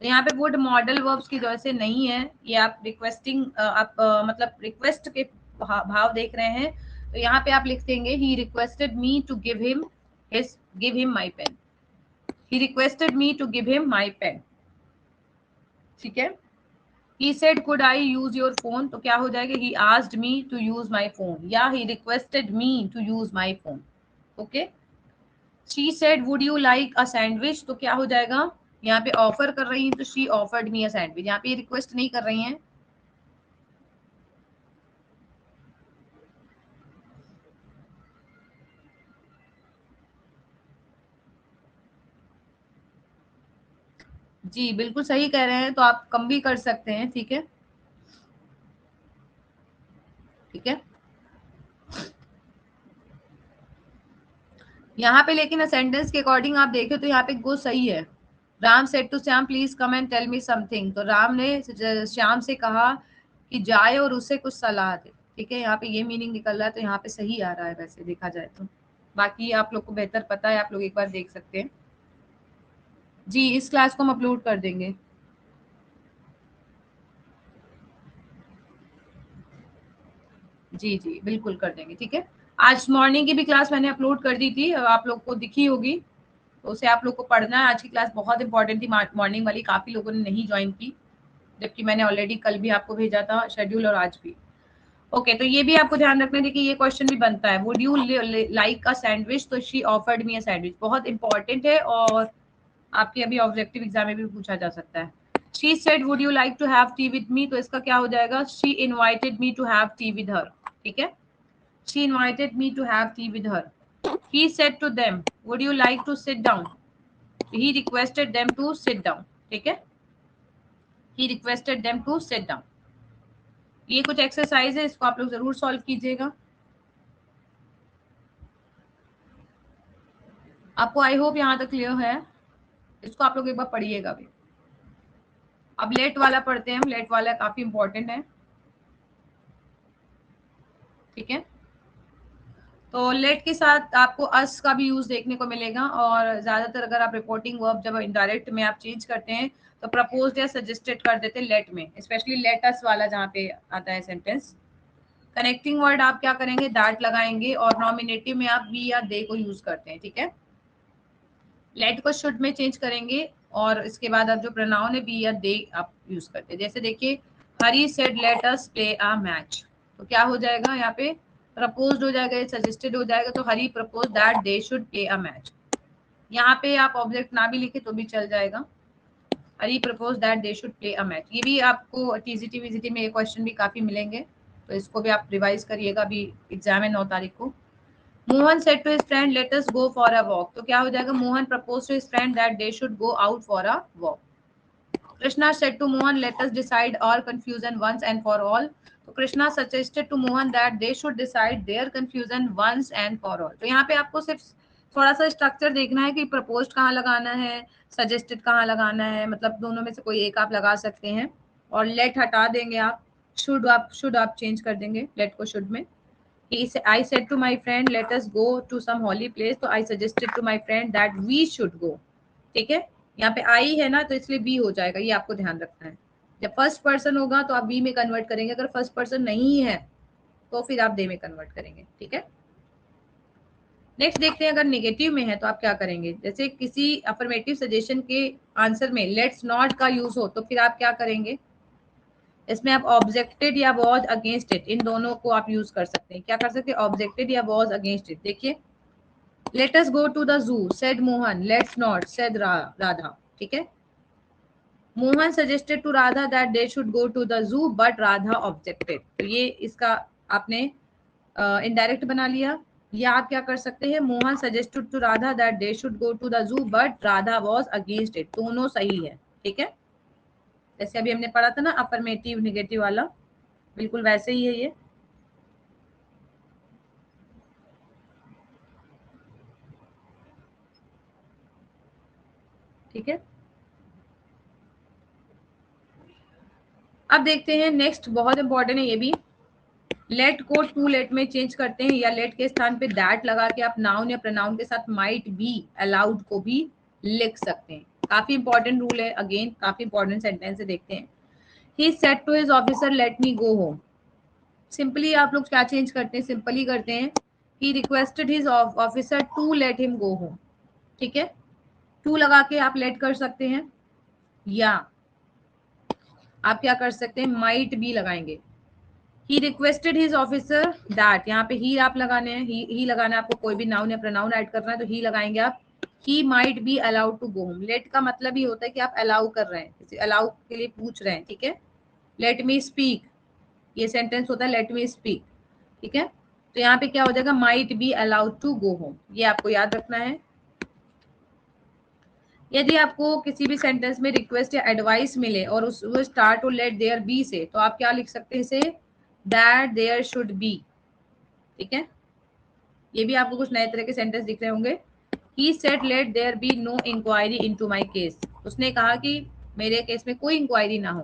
तो यहाँ पे वुड मॉडल वर्ब्स की वजह से नहीं है, ये आप रिक्वेस्टिंग आप मतलब रिक्वेस्ट के भाव देख रहे हैं, तो यहाँ पे आप लिख देंगे he requested me to give him my pen, he requested me to give him my pen. ठीक है। he said could I use your phone, तो क्या हो जाएगा, he asked me to use my phone या he requested me to use my phone। Okay. She said would you like a sandwich, तो क्या हो जाएगा, यहाँ पे ऑफर कर रही हैं तो she offered me a sandwich, यहाँ पे रिक्वेस्ट नहीं कर रही हैं। जी बिल्कुल सही कह रहे हैं, तो आप कम भी कर सकते हैं, ठीक है, ठीक है। यहाँ पे लेकिन सेंटेंस के अकॉर्डिंग आप देखें तो यहाँ पे गो सही है। Ram said to Shyam please come and tell me something, तो राम ने श्याम से कहा कि जाए और उसे कुछ सलाह दे, ठीक है, यहाँ पे ये मीनिंग निकल रहा है, तो यहाँ पे सही आ रहा है वैसे देखा जाए तो। बाकी आप लोग को बेहतर पता है, आप लोग एक बार देख सकते हैं। जी इस क्लास को हम अपलोड कर देंगे। जी जी बिल्कुल कर देंगे, ठीक है। आज मॉर्निंग की भी क्लास मैंने अपलोड कर दी थी, आप लोग को दिखी होगी, तो उसे आप लोग को पढ़ना है। आज की क्लास बहुत इंपॉर्टेंट थी मॉर्निंग वाली, काफी लोगों ने नहीं ज्वाइन की, जबकि मैंने ऑलरेडी कल भी आपको भेजा था शेड्यूल और आज भी। ओके तो ये भी आपको ध्यान रखना है, देखिए ये क्वेश्चन भी बनता है, would you like a sandwich, तो she offered me a sandwich, बहुत इंपॉर्टेंट है और आपके अभी ऑब्जेक्टिव एग्जाम में भी पूछा जा सकता है। She said would you like to have tea with me, तो इसका क्या हो जाएगा, she invited me to have tea with her, ठीक है, she invited me to have tea with her. He said to them would you like to sit down, he requested them to sit down, ठीक है, he requested them to sit down. ये कुछ exercise है, इसको आप लोग जरूर solve कीजिएगा। आपको आई होप यहाँ तक क्लियर है, इसको आप लोग एक बार पढ़िएगा भी। अब लेट वाला पढ़ते हैं हम, लेट वाला काफी इंपॉर्टेंट है, ठीक है। तो लेट के साथ आपको अस का भी यूज देखने को मिलेगा, और ज्यादातर अगर आप रिपोर्टिंग वर्ब जब इनडायरेक्ट में आप चेंज करते हैं तो प्रपोज्ड या सजेस्टेड कर देते हैं लेट में, स्पेशली लेटस वाला जहाँ पे आता है सेंटेंस। कनेक्टिंग वर्ड आप क्या करेंगे, दैट लगाएंगे, और नॉमिनेटिव में आप वी या दे को यूज करते हैं, ठीक है। लेट को शुड में चेंज करेंगे, और इसके बाद आप जो प्रोनाउन है बी या दे आप यूज करते हैं। जैसे देखिए Hari said let us play a match, तो क्या हो जाएगा यहाँ पे, प्रपोज्ड हो जाएगा, सजेस्टेड हो जाएगा, तो Hari propose that they should play a match. यहाँ पे आप ऑब्जेक्ट ना भी लिखे तो भी चल जाएगा, Hari propose that they should play a match. ये भी आपको टीजीटी वीजीटी में ये क्वेश्चन भी काफी मिलेंगे, तो इसको भी आप रिवाइज करिएगा, अभी एग्जाम है 9 तारीख को। Mohan said to his friend let us go for a walk, तो क्या हो जाएगा, Mohan propose to his friend that they should go out for a walk. Krishna said to Mohan let us decide our confusion once and for all, तो Krishna suggested to Mohan that they should decide their confusion once and for all. तो यहाँ पे आपको सिर्फ थोड़ा सा structure देखना है कि प्रपोज्ड कहाँ लगाना है, सजेस्टेड कहाँ लगाना है, मतलब दोनों में से कोई एक आप लगा सकते हैं, और लेट हटा देंगे आप, शुड आप चेंज कर देंगे लेट को शुड में। I said to my friend let us go to some holy place, तो I suggested to my friend that we should go, ठीक है। यहाँ पे आई है ना, तो इसलिए बी हो जाएगा, ये आपको ध्यान रखना है। जब फर्स्ट पर्सन होगा तो आप बी में कन्वर्ट करेंगे, अगर फर्स्ट पर्सन नहीं है तो फिर आप दे में कन्वर्ट करेंगे, ठीक है। नेक्स्ट देखते हैं, अगर नेगेटिव में है तो आप क्या करेंगे, जैसे किसी अफर्मेटिव सजेशन के आंसर में लेट्स नॉट का यूज हो तो फिर आप क्या करेंगे, इसमें आप ऑब्जेक्टेड या वॉज अगेंस्ट इट, इन दोनों को आप यूज कर सकते हैं। क्या कर सकते हैं, ऑब्जेक्टेड या वॉज अगेंस्ट इट। देखिए let us go to the zoo said Mohan, let's not said Radha, ठीक है। Mohan suggested to Radha that they should go to the zoo but Radha objected, तो ये इसका आपने इनडायरेक्ट बना लिया। या आप क्या कर सकते हैं, Mohan suggested to Radha that they should go to the zoo but Radha was against it, दोनों सही है, ठीक है। जैसे अभी हमने पढ़ा था ना अफर्मेटिव निगेटिव वाला, बिल्कुल वैसे ही है ये, ठीक है। अब देखते हैं नेक्स्ट, बहुत इंपॉर्टेंट है ये भी, लेट को टू लेट में चेंज करते हैं, या लेट के स्थान पे दैट लगा के आप नाउन या प्रोनाउन के साथ माइट बी अलाउड को भी लिख सकते हैं। काफी इंपॉर्टेंट रूल है, अगेन काफी इंपॉर्टेंट सेंटेंस है, देखते हैं। He said to his officer let me go home, simply आप लोग क्या चेंज करते हैं, सिंपली करते हैं, he requested his officer to let him go home, ठीक है। टू लगा के आप लेट कर सकते हैं, या आप क्या कर सकते हैं, माइट बी लगाएंगे, ही रिक्वेस्टेड हिज ऑफिसर दैट, यहाँ पे ही आप लगाने हैं, ही लगाना है आपको, कोई भी नाउन या प्रोनाउन ऐड करना है तो ही लगाएंगे आप। He might be allowed to go home, let का मतलब ही होता है कि आप अलाउ कर रहे हैं, अलाउ के लिए पूछ रहे हैं, ठीक है। लेट मी स्पीक, ये सेंटेंस होता है लेट मी स्पीक, ठीक है। तो यहाँ पे क्या हो जाएगा, might be allowed to go home, ये आपको याद रखना है। यदि आपको किसी भी सेंटेंस में रिक्वेस्ट या एडवाइस मिले और उस वो स्टार्ट और लेट देयर बी से, तो आप क्या लिख सकते हैं इसे, दैट देयर शुड बी, ठीक है। ये भी आपको कुछ नए तरह के सेंटेंस दिख रहे होंगे। He said let there be no inquiry into my case, उसने कहा कि मेरे केस में कोई इंक्वायरी ना हो,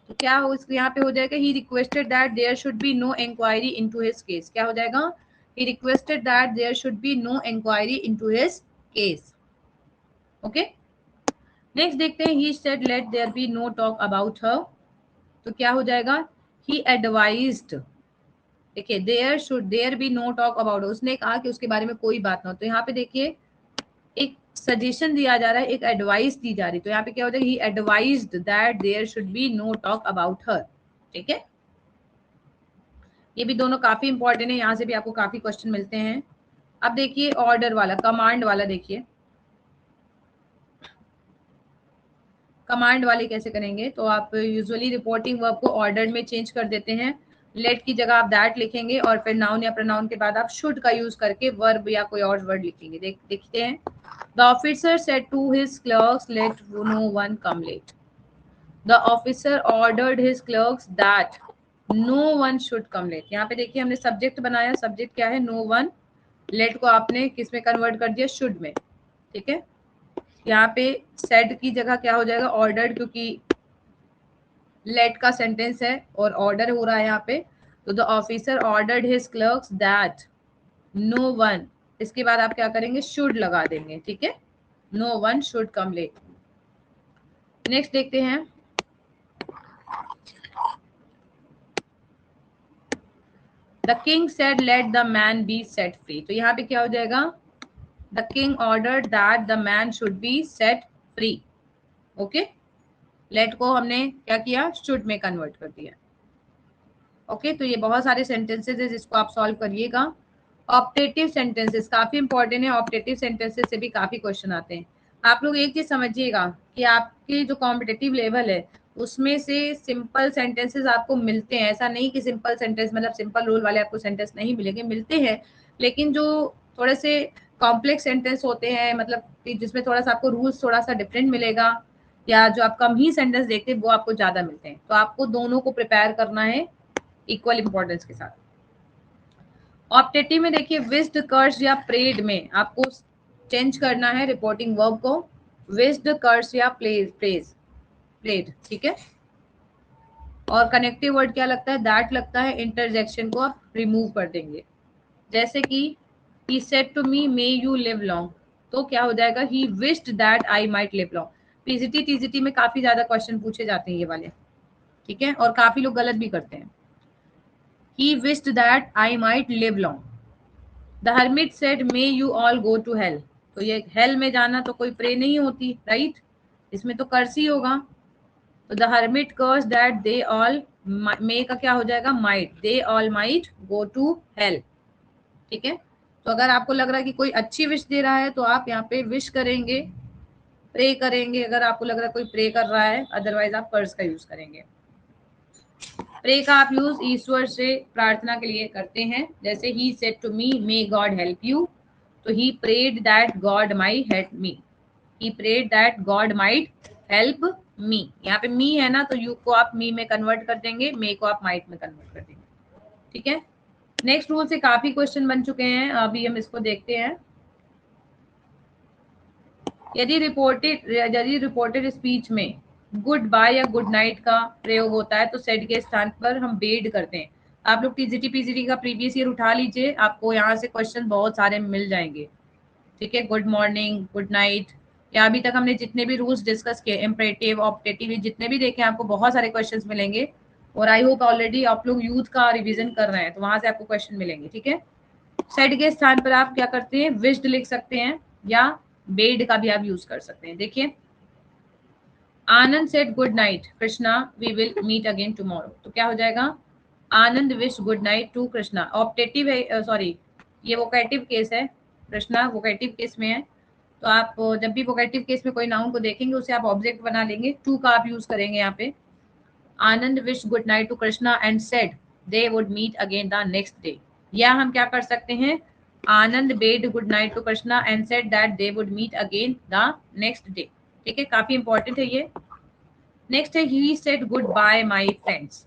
तो क्या हो इसको यहाँ पे हो जाएगा, he requested that there should be no inquiry into his case, क्या हो जाएगा, he requested that there should be no inquiry into his case. Okay, next देखते हैं, he said let there be no talk about her, तो क्या हो जाएगा, he advised, देखिए there be no talk about, उसने कहा कि उसके बारे में कोई बात ना हो, तो यहाँ पे देखिए एक सजेशन दिया जा रहा है, एक एडवाइस दी जा रही, तो यहाँ पे क्या हो जाएगा, he advised that there should be no talk about her, ठीक है। ये भी दोनों काफी इंपॉर्टेंट है, यहाँ से भी आपको काफी क्वेश्चन मिलते हैं। अब देखिए ऑर्डर वाला, कमांड वाला, देखिए कमांड वाले कैसे करेंगे, तो आप यूजुअली रिपोर्टिंग वर्ब को ऑर्डर में चेंज कर देते हैं, लेट की जगह आप दैट लिखेंगे और फिर नाउन या प्रोनाउन के बाद आप शुड का यूज करके वर्ब या कोई और वर्ड लिखेंगे। देखते हैं, the officer said to his clerks let no one come late, the officer ordered his clerks that no one should come late, यहाँ पे देखिए हमने सब्जेक्ट बनाया, सब्जेक्ट क्या है, नो वन, लेट को आपने किस में कन्वर्ट कर दिया, शुड में, ठीक है। यहाँ पे सेड की जगह क्या हो जाएगा, ऑर्डर्ड, क्योंकि लेट का सेंटेंस है और ऑर्डर हो रहा है यहाँ पे, तो the officer ordered his clerks that no one, इसके बाद आप क्या करेंगे, शुड लगा देंगे, ठीक है, no one should come late. Next देखते हैं, the king said let the man be set free, तो यहाँ पे क्या हो जाएगा, the king ordered that the man should be set free, okay. Let को हमने क्या किया, शुड में कन्वर्ट कर दिया, ओके। तो ये बहुत सारे सेंटेंसेस है जिसको आप सॉल्व करिएगा। ऑप्टेटिव सेंटेंसेस काफी इंपॉर्टेंट है, ऑप्टेटिव सेंटेंसेस से भी काफी क्वेश्चन आते हैं। आप लोग एक चीज समझिएगा कि आपके जो कॉम्पिटिटिव लेवल है उसमें से सिंपल सेंटेंसेस आपको मिलते हैं, ऐसा नहीं कि सिंपल सेंटेंस मतलब सिंपल रूल वाले आपको सेंटेंस नहीं मिलेंगे, मिलते हैं, लेकिन जो थोड़े से कॉम्प्लेक्स सेंटेंस होते हैं, मतलब कि जिसमें थोड़ा सा आपको रूल्स थोड़ा सा डिफरेंट मिलेगा, या जो आप कम ही सेंटेंस देखते हैं वो आपको ज्यादा मिलते हैं, तो आपको दोनों को प्रिपेयर करना है इक्वल इंपॉर्टेंस के साथ। ऑप्टेटिव में देखिए विस्ड, कर्स या प्रेड में आपको चेंज करना है रिपोर्टिंग वर्ब को, विस्ड, कर्स या प्रेज, प्रेड, ठीक है। और कनेक्टिव वर्ड क्या लगता है, दैट लगता है, इंटरजेक्शन को आप रिमूव कर देंगे, जैसे कि he said to me may you live long, तो क्या हो जाएगा, he wished that I might live long। PGT TGT में काफी ज्यादा क्वेश्चन पूछे जाते हैं ये वाले, ठीक है, और काफी लोग गलत भी करते हैं। he wished that I might live long। The hermit said may you all go to hell, तो ये हेल में जाना तो कोई प्रे नहीं होती, राइट, इसमें तो कर्स ही होगा, तो the hermit cursed that they all, may का क्या हो जाएगा, might, they all might go to hell, ठीक है। तो अगर आपको लग रहा है कि कोई अच्छी विश दे रहा है तो आप यहाँ पे विश करेंगे, प्रे करेंगे, अगर आपको लग रहा है कोई प्रे कर रहा है, अदरवाइज आप कर्स का यूज करेंगे। प्रे का आप यूज ईश्वर से प्रार्थना के लिए करते हैं, जैसे he said to me may God help you, तो he prayed that God might help me, he prayed that God might help me, यहाँ पे मी है ना, तो यू को आप मी में कन्वर्ट कर देंगे, मे को आप माइट में कन्वर्ट कर देंगे, ठीक है। नेक्स्ट रूल से काफी क्वेश्चन बन चुके हैं, अभी हम इसको देखते हैं। यदि रिपोर्टेड स्पीच में गुड बाय या गुड नाइट का प्रयोग होता है तो सेड के स्थान पर हम बेड करते हैं। आप लोग टीजीटी पीजीटी का प्रीवियस ईयर उठा लीजिए, आपको यहाँ से क्वेश्चन बहुत सारे मिल जाएंगे, ठीक है। गुड मॉर्निंग, गुड नाइट, या अभी तक हमने जितने भी रूल्स डिस्कस किए, इम्परेटिव, ऑप्टेटिव, जितने भी देखे आपको बहुत सारे क्वेश्चंस मिलेंगे, और आई होप ऑलरेडी आप लोग यूथ का रिवीजन कर रहे हैं तो वहां से आपको क्वेश्चन मिलेंगे, ठीक है। सेड के स्थान पर आप क्या करते हैं, विश्ड लिख सकते हैं या बेड का भी आप यूज कर सकते हैं। देखिए Anand said good night Krishna, we will meet again tomorrow, तो क्या हो जाएगा, Anand wish good night to Krishna, optative है, सॉरी ये वोकेटिव केस है, कृष्णा वोकेटिव केस में है। तो आप जब भी वोकेटिव केस में कोई नाउन को देखेंगे उसे आप ऑब्जेक्ट बना लेंगे, टू का आप यूज करेंगे यहाँ पे। Anand wish good night to Krishna and said they would meet again the next day. या हम क्या कर सकते हैं, Anand bade good night to Krishna and said that they would meet again the next day. ठीक है, काफी इंपॉर्टेंट है ये। नेक्स्ट है he said goodbye my friends,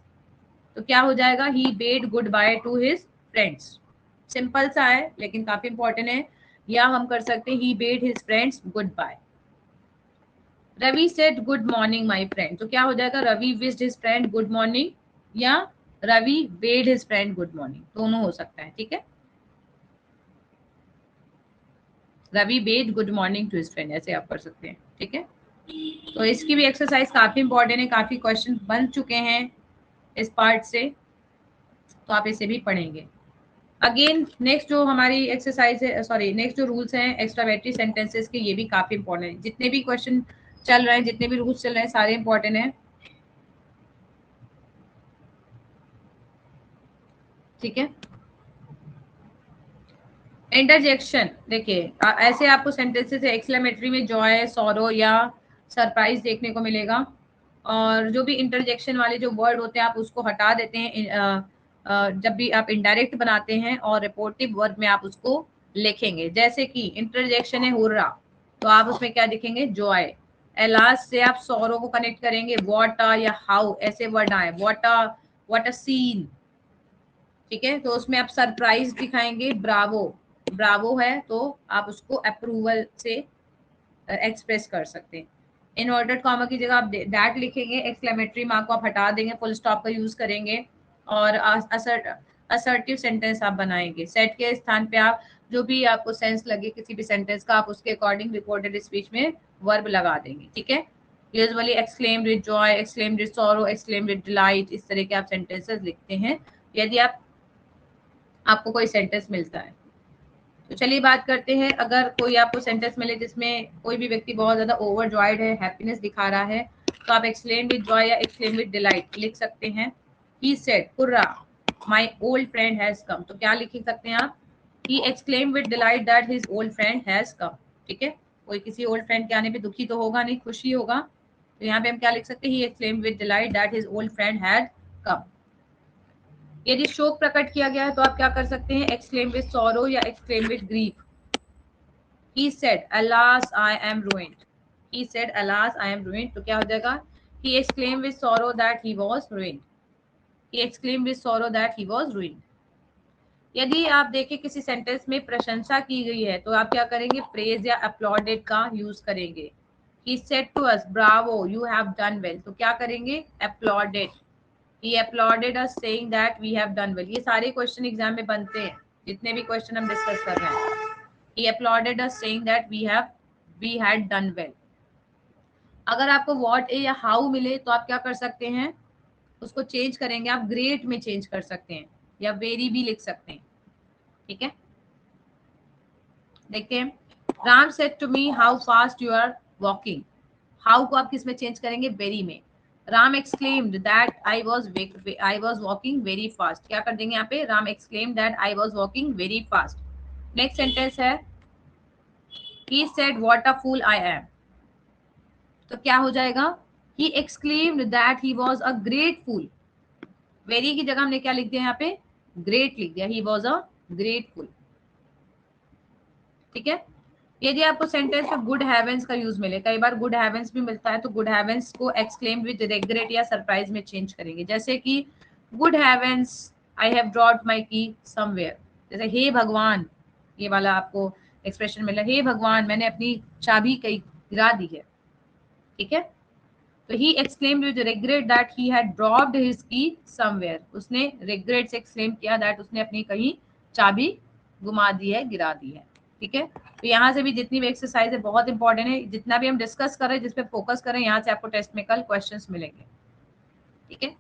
तो क्या हो जाएगा, he bade goodbye to his friends. Simple सा है लेकिन काफी इंपॉर्टेंट है। या हम कर सकते हैं he bade his friends goodbye. Ravi said good morning my friend, तो क्या हो जाएगा, Ravi wished his friend good morning या Ravi bade his friend good morning, दोनों हो सकता है। ठीक है, Ravi bade good morning to his friend, ऐसे आप कर सकते हैं। ठीक है, तो इसकी भी एक्सरसाइज काफी इंपॉर्टेंट है, काफी क्वेश्चन बन चुके हैं इस पार्ट से, तो आप इसे भी पढ़ेंगे। अगेन नेक्स्ट जो हमारी एक्सरसाइज है, सॉरी नेक्स्ट जो रूल्स हैं एक्स्ट्रावेटरी सेंटेंसेस के, ये भी काफी इंपॉर्टेंट है। जितने भी क्वेश्चन चल रहे हैं, जितने भी रूल्स चल रहे हैं, सारे इंपॉर्टेंट हैं। ठीक है, इंटरजेक्शन देखिए, ऐसे आपको सेंटेंसेस एक्सक्लेमेटरी में जॉय, सॉरो या सरप्राइज देखने को मिलेगा। और जो भी इंटरजेक्शन वाले जो वर्ड होते हैं आप उसको हटा देते हैं जब भी आप इनडायरेक्ट बनाते हैं, और रिपोर्टिव वर्ब में आप उसको लिखेंगे। जैसे कि इंटरजेक्शन है हुर्रा, तो आप उसमें क्या लिखेंगे, जॉय। एलास से आप सॉरो को कनेक्ट करेंगे, व्हाट या हाउ ऐसे वर्ड आए, व्हाट अ सीन। ठीक है, तो उसमें आप सरप्राइज दिखाएंगे, ब्रावो। ब्रावो है तो आप उसको अप्रूवल से एक्सप्रेस कर सकते हैं। इन ऑर्डर कॉमा की जगह आप दैट लिखेंगे, एक्सक्लेमेटरी मार्क को आप हटा देंगे, फुल स्टॉप का यूज करेंगे, और असर्टिव सेंटेंस आप बनाएंगे। सेट के स्थान पे आप जो भी आपको सेंस लगे किसी भी सेंटेंस का, आप उसके अकॉर्डिंग रिपोर्टेड स्पीच में वर्ब लगा देंगे। ठीक है, usually exclaimed with Joy, exclaimed with sorrow, exclaimed with delight, इस तरह के आप सेंटेंसेस लिखते हैं यदि आपको कोई सेंटेंस मिलता है। तो चलिए बात करते हैं, अगर कोई आपको सेंटेंस मिले जिसमें कोई भी व्यक्ति बहुत ज्यादा ओवरजॉयड है, हैप्पीनेस दिखा रहा है, तो आप एक्सक्लेम विद जॉय या एक्सक्लेम विद डिलाइट लिख सकते हैं। He said hurrah my old friend has come, तो क्या लिख सकते हैं आप, he exclaim with delight that his old friend has come. ठीक है, कोई किसी ओल्ड फ्रेंड के आने पे दुखी तो होगा नहीं, खुशी होगा। तो यहाँ पे हम क्या लिख सकते हैं, he exclaim with delight that his old friend had come. यदि शोक प्रकट किया गया है तो आप क्या कर सकते हैं, एक्सक्लेम विद सॉरो या exclaim with grief. He said, "Alas, I am ruined." He said, "Alas, I am ruined." तो क्या हो जाएगा? He exclaimed with sorrow that he was ruined. He exclaimed with sorrow that he was ruined. यदि आप देखें किसी sentence में प्रशंसा की गई है तो आप क्या करेंगे, प्रेज या अपलॉडेड का यूज करेंगे। He said to us, "Bravo, you have done well." तो क्या करेंगे, applauded. He applauded us saying that we have done well. ये सारे क्वेश्चन एग्जाम में बनते हैं, जितने भी क्वेश्चन हम डिस्कस कर रहे हैं। He applauded us saying that we had done well. अगर आपको what या how मिले तो आप क्या कर सकते हैं, उसको चेंज करेंगे, आप ग्रेट में चेंज कर सकते हैं या वेरी भी लिख सकते हैं। ठीक है, देखते हैं। Ram said to me how fast you are walking, how को आप किस में चेंज करेंगे, वेरी में। Ram exclaimed that I was walking very fast, क्या कर देंगे यहाँ पे, Ram exclaimed that I was walking very fast. Next sentence है, he said what a fool I am, तो क्या हो जाएगा, he exclaimed that he was a great fool। Very की जगह हमने क्या लिख दिया यहाँ पे, ग्रेट लिख दिया, he was a great fool। ठीक है, यदि आपको सेंटेंस में गुड हेवेंस का यूज मिले, कई बार गुड हेवेंस भी मिलता है, तो गुड हेवेंस को एक्सक्लेम्ड विद रिग्रेट या सरप्राइज में चेंज करेंगे। जैसे कि good heavens I have dropped my key somewhere, जैसे हे भगवान, ये वाला आपको एक्सप्रेशन मिला, हे भगवान मैंने अपनी चाबी कहीं गिरा दी है। ठीक है, तो he exclaimed with regret that he had dropped his की समवेयर, उसने रिग्रेट से एक्सक्लेम किया दैट उसने अपनी कहीं चाबी गुमा दी है, गिरा दी है। ठीक है, तो यहाँ से भी जितनी भी एक्सरसाइज है बहुत इंपॉर्टेंट है, जितना भी हम डिस्कस करें, जिसपे फोकस करें, यहाँ से आपको टेस्ट में कल क्वेश्चंस मिलेंगे। ठीक है,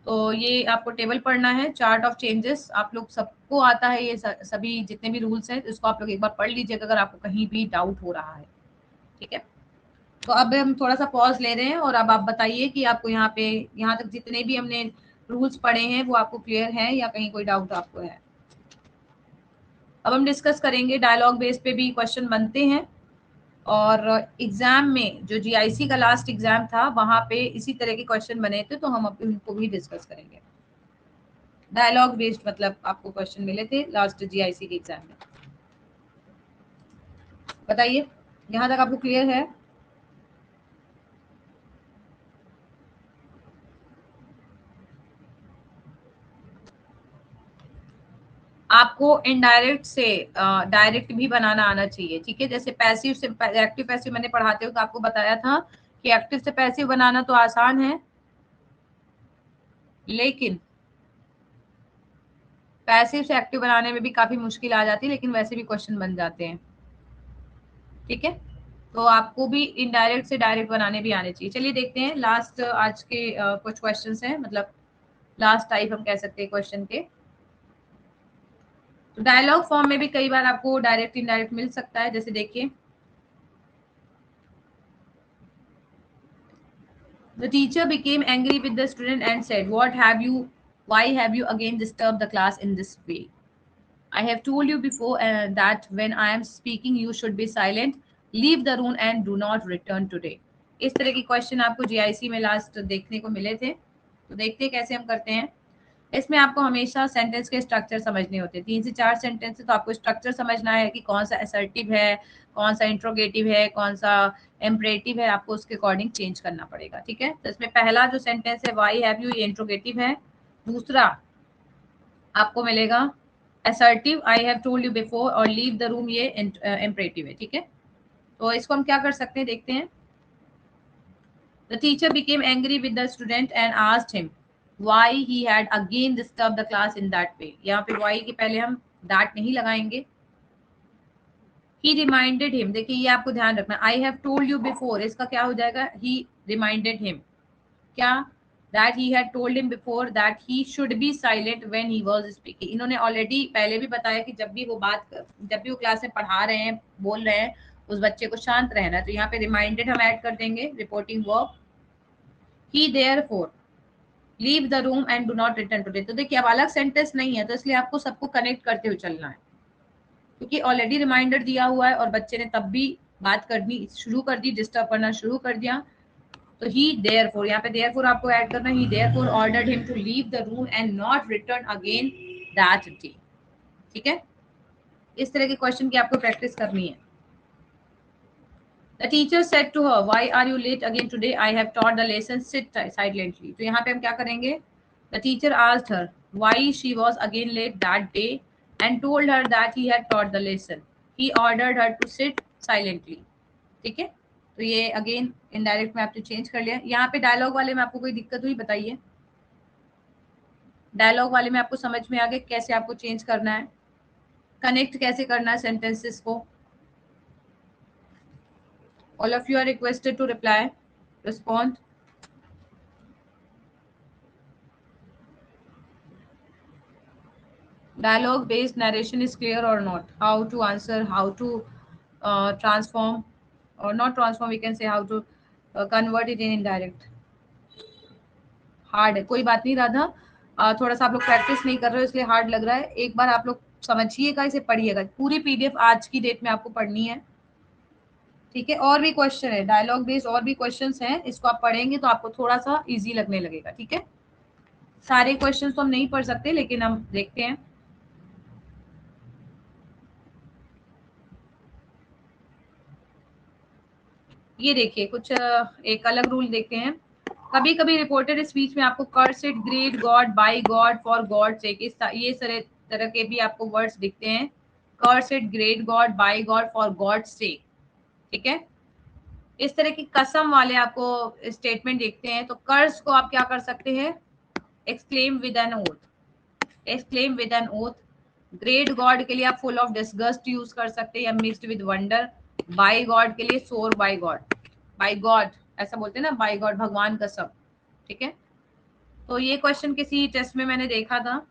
तो ये आपको टेबल पढ़ना है, चार्ट ऑफ चेंजेस, आप लोग सबको आता है ये सभी जितने भी रूल्स हैं, इसको आप लोग एक बार पढ़ लीजिएगा अगर आपको कहीं भी डाउट हो रहा है। ठीक है, तो अब हम थोड़ा सा पॉज ले रहे हैं और अब आप बताइए कि आपको यहाँ पे, यहाँ तक जितने भी हमने रूल्स पढ़े हैं वो आपको क्लियर है या कहीं कोई डाउट आपको है? अब हम डिस्कस करेंगे डायलॉग बेस पे भी क्वेश्चन बनते हैं, और एग्जाम में जो जीआईसी का लास्ट एग्जाम था वहां पे इसी तरह के क्वेश्चन बने थे, तो हम अब उनको भी डिस्कस करेंगे। डायलॉग बेस्ड मतलब आपको क्वेश्चन मिले थे लास्ट जीआईसी के एग्जाम में। बताइए, यहाँ तक आपको क्लियर है? आपको इनडायरेक्ट से डायरेक्ट भी बनाना आना चाहिए, ठीक है। जैसे पैसिव से एक्टिव पैसिव मैंने पढ़ाते हुए आपको बताया था कि एक्टिव से पैसिव बनाना तो आसान है, लेकिन पैसिव से एक्टिव बनाने में भी काफी मुश्किल आ जाती है, लेकिन वैसे भी क्वेश्चन बन जाते हैं, ठीक है। तो आपको भी इनडायरेक्ट से डायरेक्ट बनाने भी आने चाहिए। चलिए देखते हैं लास्ट आज के कुछ क्वेश्चंस हैं, मतलब लास्ट टाइप हम कह सकते हैं क्वेश्चन के। तो डायलॉग फॉर्म में भी कई बार आपको डायरेक्ट इनडायरेक्ट मिल सकता है। जैसे देखिए, the teacher became angry with the student and said, what have you, why have you again disturbed the class in this way? I have told you before that when I am speaking you should be silent, leave the room and do not return today. इस तरह की question आपको GIC में last देखने को मिले थे। तो देखते हैं कैसे हम करते हैं। इसमें आपको हमेशा सेंटेंस के स्ट्रक्चर समझने होते हैं। 3 से 4 सेंटेंस है तो आपको स्ट्रक्चर समझना है कि कौन सा असर्टिव है, कौन सा इंट्रोगेटिव है, कौन सा एम्परेटिव है, आपको उसके अकॉर्डिंग चेंज करना पड़ेगा, ठीक है। तो इसमें पहला जो सेंटेंस है वाई हैव यू, ये इंट्रोगेटिव है। दूसरा आपको मिलेगा assertive, I have told you before, और लीव द रूम ये एम्परेटिव है, ठीक है। तो इसको हम क्या कर सकते हैं, देखते हैं। The teacher became angry with the student and asked him why he had again disturbed the class in that way. यहाँ पे why के पहले हम that नहीं लगाएंगे। He reminded him, देखिए ये आपको ध्यान रखना, I have told you before, इसका क्या हो जाएगा, he reminded him, क्या, that he had told him before that he should be silent when he was speaking. इन्होंने ऑलरेडी पहले भी बताया कि जब भी वो क्लास में पढ़ा रहे हैं, बोल रहे हैं, उस बच्चे को शांत रहना है। तो यहाँ पे रिमाइंडेड हम ऐड कर देंगे, reporting verb. He therefore leave the room and do not return today. तो देखिए अब अलग सेंटेंस नहीं है, तो इसलिए आपको सबको कनेक्ट करते हुए चलना है, क्योंकि ऑलरेडी रिमाइंडर दिया हुआ है और बच्चे ने तब भी बात करनी शुरू कर दी, डिस्टर्ब करना शुरू कर दिया। तो ही देयरफॉर, यहाँ पे देयरफॉर आपको ऐड करना, he therefore ordered him to leave the room and not return again that day, ठीक है। इस तरह के क्वेश्चन की आपको प्रैक्टिस करनी है। The teacher said to her, why are you late again today? I have taught the lesson, sit silently. तो यहाँ पे हम क्या करेंगे, the teacher asked her why she was again late that day and told her that he had taught the lesson. He ordered her to sit silently. ठीक है, तो ये अगेन इनडायरेक्ट में आपने चेंज कर लिया। यहाँ पे डायलॉग वाले में आपको कोई दिक्कत हुई, बताइए। डायलॉग वाले में आपको समझ में आ गया कैसे आपको चेंज करना है, कनेक्ट कैसे करना है सेंटेंसेस को। All of you are requested to reply, respond. Dialogue based narration is clear or not? How to answer, how to transform, or not transform, we can say how to convert it in indirect. Hard है, कोई बात नहीं राधा, थोड़ा सा आप लोग practice नहीं कर रहे हो इसलिए हार्ड लग रहा है। एक बार आप लोग समझिएगा, इसे पढ़िएगा, पूरी पीडीएफ आज की डेट में आपको पढ़नी है, ठीक है। और भी क्वेश्चन है डायलॉग बेस्ड, और भी क्वेश्चंस हैं, इसको आप पढ़ेंगे तो आपको थोड़ा सा इजी लगने लगेगा, ठीक है। सारे क्वेश्चंस तो हम नहीं पढ़ सकते, लेकिन हम देखते हैं। ये देखिए कुछ एक अलग रूल देखते हैं। कभी कभी रिपोर्टेड स्पीच में आपको cursed, great God, by God, for God sake, ये सारे तरह के भी आपको वर्ड्स दिखते हैं। Cursed, great God, by God, for God sake, ठीक है। इस तरह की कसम वाले आपको स्टेटमेंट देखते हैं, तो कर्स को आप क्या कर सकते हैं, exclaim with N oath, exclaim with N oath. Great God के लिए आप फुल ऑफ डिसगस्ट यूज कर सकते हैं या mixed with wonder. By God के लिए सोर बाय गॉड, बाय गॉड ऐसा बोलते हैं ना, बाय गॉड भगवान कसम, ठीक है। तो ये क्वेश्चन किसी टेस्ट में मैंने देखा था।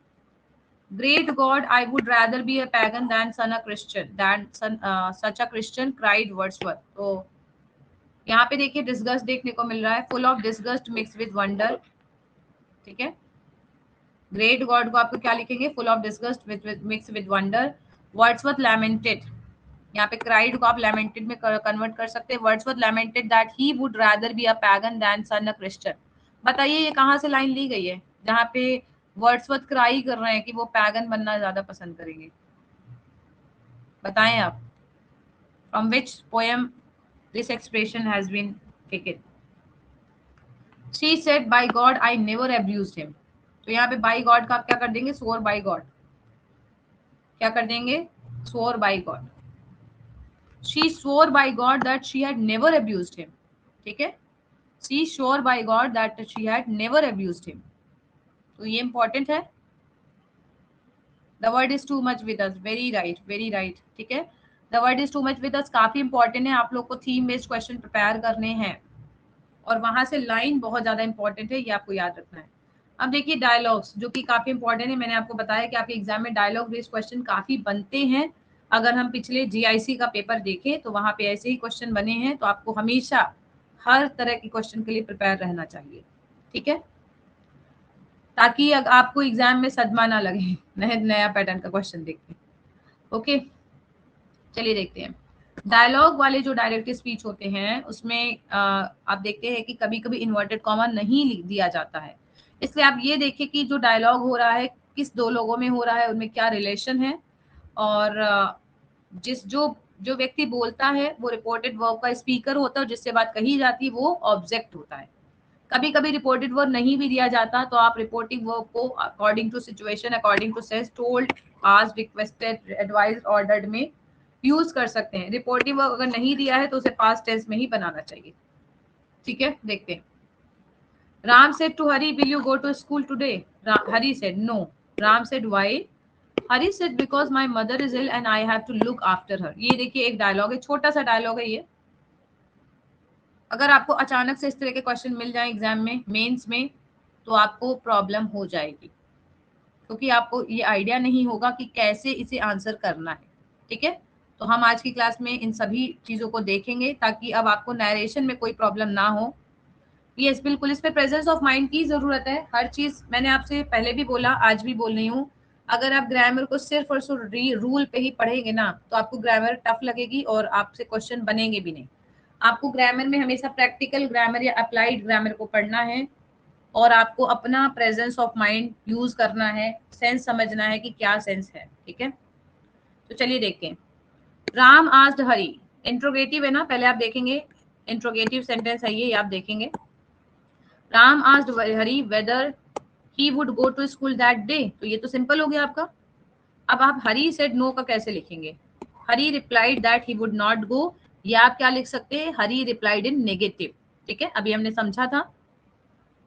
Great God, I would rather be a pagan than son a Christian, than such a Christian cried Wordsworth. तो यहाँ पे देखिए डिसगस्ट देखने को मिल रहा है, full of disgust mix with wonder, ठीक है। ग्रेट गॉड को आपको क्या लिखेंगे, full of disgust with mix with wonder. Wordsworth lamented, यहाँ पे क्राइड को आप लैमेंटेड में कन्वर्ट कर सकते हैं। Wordsworth lamented that he would rather be a pagan than son a Christian. बताइए ये कहाँ से लाइन ली गई है जहाँ पे वर्ड्सवर्थ क्राई कर रहे हैं कि वो पैगन बनना ज्यादा पसंद करेंगे? बताएं आप, from which poem this expression has been taken? She said by God I never abused him. तो यहाँ पे बाय गॉड का आप क्या कर देंगे, स्वोर बाय गॉड। क्या कर देंगे, swore by God. She swore by God that she had never abused him. ठीक है, she swore by God that she had never abused him. तो ये इंपॉर्टेंट है। The word is too much with us. Very right, very right. ठीक है, The word is too much with us काफी important है। आप लोग को थीम बेस्ड क्वेश्चन प्रिपेयर करने हैं और वहां से लाइन बहुत ज्यादा इंपॉर्टेंट है, ये आपको याद रखना है। अब देखिए डायलॉग्स जो कि काफी इंपॉर्टेंट है। मैंने आपको बताया कि आपके एग्जाम में डायलॉग बेस्ड क्वेश्चन काफी बनते हैं। अगर हम पिछले जीआईसी का पेपर देखें तो वहां पे ऐसे ही क्वेश्चन बने हैं, तो आपको हमेशा हर तरह के क्वेश्चन के लिए प्रिपेयर रहना चाहिए। ठीक है, ताकि आपको एग्जाम में सदमा ना लगे नया पैटर्न का क्वेश्चन देख के। ओके, चलिए देखते हैं। डायलॉग वाले जो डायरेक्ट स्पीच होते हैं उसमें आप देखते हैं कि कभी कभी इन्वर्टेड कॉमा नहीं दिया जाता है, इसलिए आप ये देखिए कि जो डायलॉग हो रहा है किस दो लोगों में हो रहा है, उनमें क्या रिलेशन है, और जिस जो जो व्यक्ति बोलता है वो रिपोर्टेड वर्ब का स्पीकर होता है, और जिससे बात कही जाती है वो ऑब्जेक्ट होता है। कभी कभी रिपोर्टेड वर्ब नहीं भी दिया जाता तो आप रिपोर्टिंग वर्ब को according to situation, according to sense, told, asked, requested, advised, ordered में यूज कर सकते हैं। रिपोर्टिंग वर्ब अगर नहीं दिया है तो उसे पास्ट टेंस में ही बनाना चाहिए। ठीक है, देखते हैं। Ram said to Hari, will you go to school today? Hari said no. Ram said why? Hari said because my mother is ill and I have to look after her. ये देखिए एक डायलॉग है, छोटा सा डायलॉग है ये। अगर आपको अचानक से इस तरह के क्वेश्चन मिल जाए एग्जाम में, मेंस में, तो आपको प्रॉब्लम हो जाएगी, क्योंकि आपको ये आइडिया नहीं होगा कि कैसे इसे आंसर करना है। ठीक है, तो हम आज की क्लास में इन सभी चीजों को देखेंगे ताकि अब आपको नरेशन में कोई प्रॉब्लम ना हो। यस बिल्कुल, इसमें प्रेजेंस ऑफ माइंड की जरूरत है। हर चीज मैंने आपसे पहले भी बोला, आज भी बोल रही हूँ, अगर आप ग्रामर को सिर्फ और सिर्फ रूल पे ही पढ़ेंगे ना तो आपको ग्रामर टफ लगेगी और आपसे क्वेश्चन बनेंगे भी नहीं। आपको ग्रामर में हमेशा प्रैक्टिकल ग्रामर या अप्लाइड ग्रामर को पढ़ना है और आपको अपना प्रेजेंस ऑफ माइंड यूज करना है, सेंस समझना है कि क्या सेंस है। ठीक है, तो चलिए देखते हैं। राम आस्क्ड हरी, इंट्रोगेटिव है ना, पहले आप देखेंगे इंट्रोगेटिव सेंटेंस है ये, आप देखेंगे। Ram asked Hari whether he would go to school that day, तो ये तो सिंपल हो गया आपका। अब आप हरी सेड नो का कैसे लिखेंगे? Hari replied that he would not go, या आप क्या लिख सकते हैं, हरी रिप्लाइड इन नेगेटिव। ठीक है, अभी हमने समझा था।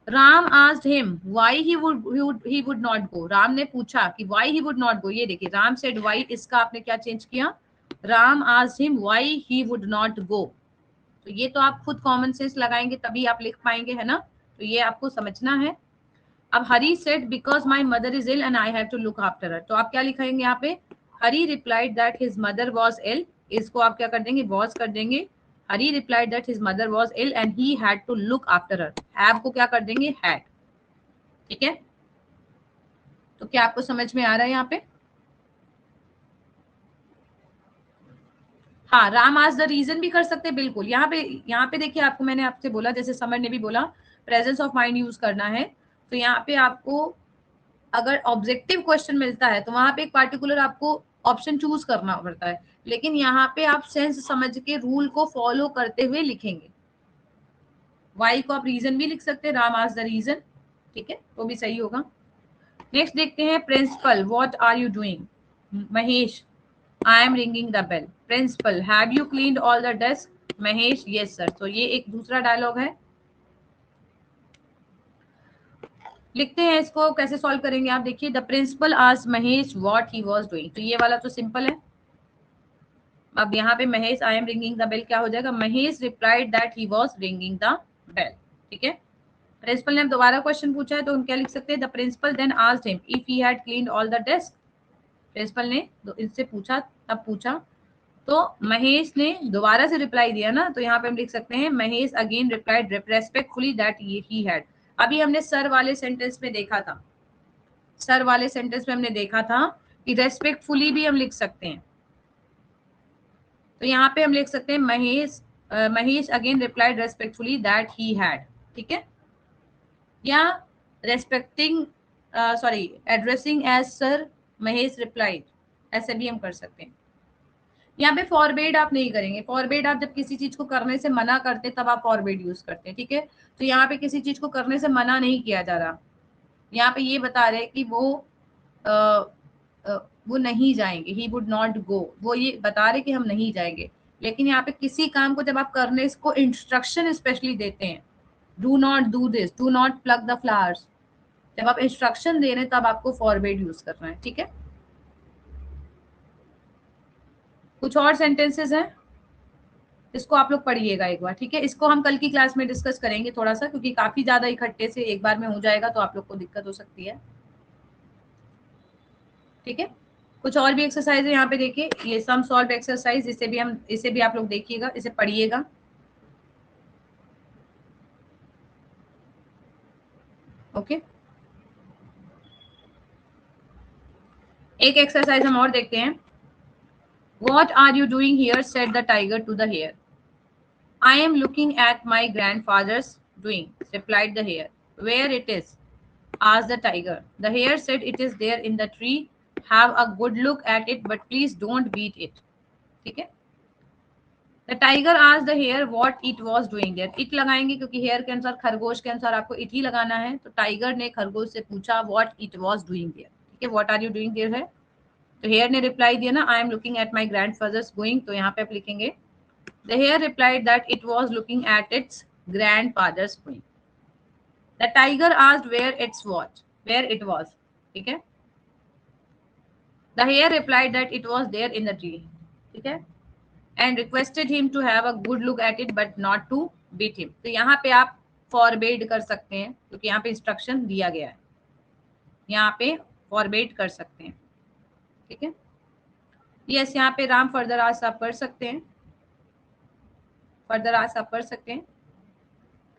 Ram asked him why he would not गो, राम ने पूछा कि व्हाई ही वुड नॉट गो। ये देखिए राम सेड व्हाई, इसका आपने क्या चेंज किया, Ram asked him why he would not गो। तो ये तो आप खुद कॉमन सेंस लगाएंगे तभी आप लिख पाएंगे, है ना, तो ये आपको समझना है। अब Hari said because my mother is ill and I have to look after her, तो आप क्या लिखाएंगे यहाँ पे, Hari replied that his mother was ill, इसको आप क्या कर देंगे, वॉज कर देंगे। Hari replied that his mother was ill and he had to look after her, have को क्या कर देंगे, हैड। ठीक है, तो क्या आपको समझ में आ रहा है यहाँ पे? हाँ, राम आज द रीजन भी कर सकते हैं, बिल्कुल। यहाँ पे देखिए, आपको मैंने आपसे बोला, जैसे समर ने भी बोला प्रेजेंस ऑफ माइंड यूज करना है, तो यहाँ पे आपको अगर ऑब्जेक्टिव क्वेश्चन मिलता है तो वहां पे एक पार्टिकुलर आपको ऑप्शन चूज करना पड़ता है, लेकिन यहाँ पे आप सेंस समझ के रूल को फॉलो करते हुए लिखेंगे। वाई को आप रीजन भी लिख सकते हैं, राम आज द रीजन। ठीक है, वो भी सही होगा। नेक्स्ट देखते हैं, principal what are you doing? Mahesh I am ringing the bell. Principal have you cleaned all the desk? Mahesh yes sir. तो ये एक दूसरा डायलॉग है। लिखते हैं इसको, कैसे सॉल्व करेंगे आप देखिए। The principal asked Mahesh what he was doing, तो ये वाला तो सिंपल है। अब यहाँ पे Mahesh I am ringing the bell क्या हो जाएगा, Mahesh replied that he was ringing the bell. ठीक है, प्रिंसिपल ने दोबारा क्वेश्चन पूछा है तो हम क्या लिख सकते हैं, the principal then asked him if he had cleaned all the desk. Principal ने इससे पूछा, तब पूछा, तो महेश ने दोबारा से रिप्लाई दिया ना, तो यहाँ पे हम लिख सकते हैं Mahesh again replied respectfully that he had. अभी हमने सर वाले सेंटेंस में देखा था, सर वाले सेंटेंस में हमने देखा था कि रेस्पेक्टफुली भी हम लिख सकते हैं। तो यहाँ पे हम लिख सकते हैं Mahesh again replied respectfully that he had, ठीक है, या respecting sorry addressing as sir Mahesh replied, ऐसे भी हम कर सकते हैं। यहाँ पे फॉरबेड आप नहीं करेंगे। फॉरबेड आप जब किसी चीज को करने से मना करते तब आप फॉरबेड यूज करते हैं, ठीक है। तो यहाँ पे किसी चीज को करने से मना नहीं किया जा रहा, यहाँ पे ये बता रहे कि वो नहीं जाएंगे, ही वुड नॉट गो, वो ये बता रहे कि हम नहीं जाएंगे। लेकिन यहाँ पे किसी काम को जब आप करने इसको इंस्ट्रक्शन स्पेशली देते हैं, do not do this, do not plug the flowers, जब आप इंस्ट्रक्शन दे रहे हैं तब आपको फॉरवर्ड यूज करना है, ठीक है। कुछ और सेंटेंसेस हैं, इसको आप लोग पढ़िएगा एक बार, ठीक है। इसको हम कल की क्लास में डिस्कस करेंगे थोड़ा सा, क्योंकि काफी ज्यादा इकट्ठे से एक बार में हो जाएगा तो आप लोग को दिक्कत हो सकती है, ठीक है। कुछ और भी एक्सरसाइज है यहाँ पे देखिए, ये सम सॉल्व एक्सरसाइज, इसे भी आप लोग देखिएगा, इसे पढ़िएगा। ओके, एक एक्सरसाइज हम और देखते हैं। What are you doing here? said the tiger to the hare. I am looking at my grandfather's doing, replied the hare. Where it is? Asked the tiger. The hare said, It is there in the tree. Have a good look at it, but please don't beat it. ठीक है। The tiger asked the hare what it was doing there. It लगाएंगे क्योंकि hair के अनुसार, खरगोश के अनुसार आपको it ही लगाना है। तो टाइगर ने खरगोश से पूछा what it was doing there. ठीक है, what are you doing there है। तो हेयर ने रिप्लाई दिया ना, I am looking at my grandfather's going, तो यहाँ पे आप लिखेंगे The hare replied that it was looking at its grandfather's going. The tiger asked where it was. ठीक है। The hare replied that it was there in the tree. ठीक है। And requested him to have a good look at it but not to beat him. तो यहाँ पे आप forbade कर सकते हैं क्योंकि यहाँ पे इंस्ट्रक्शन दिया गया है, यहाँ पे फॉरबेड कर सकते हैं, ठीक है। यस, यहाँ पे राम फर्दर आज आप पढ़ सकते हैं, फर्दर आज आप पढ़ सकते हैं।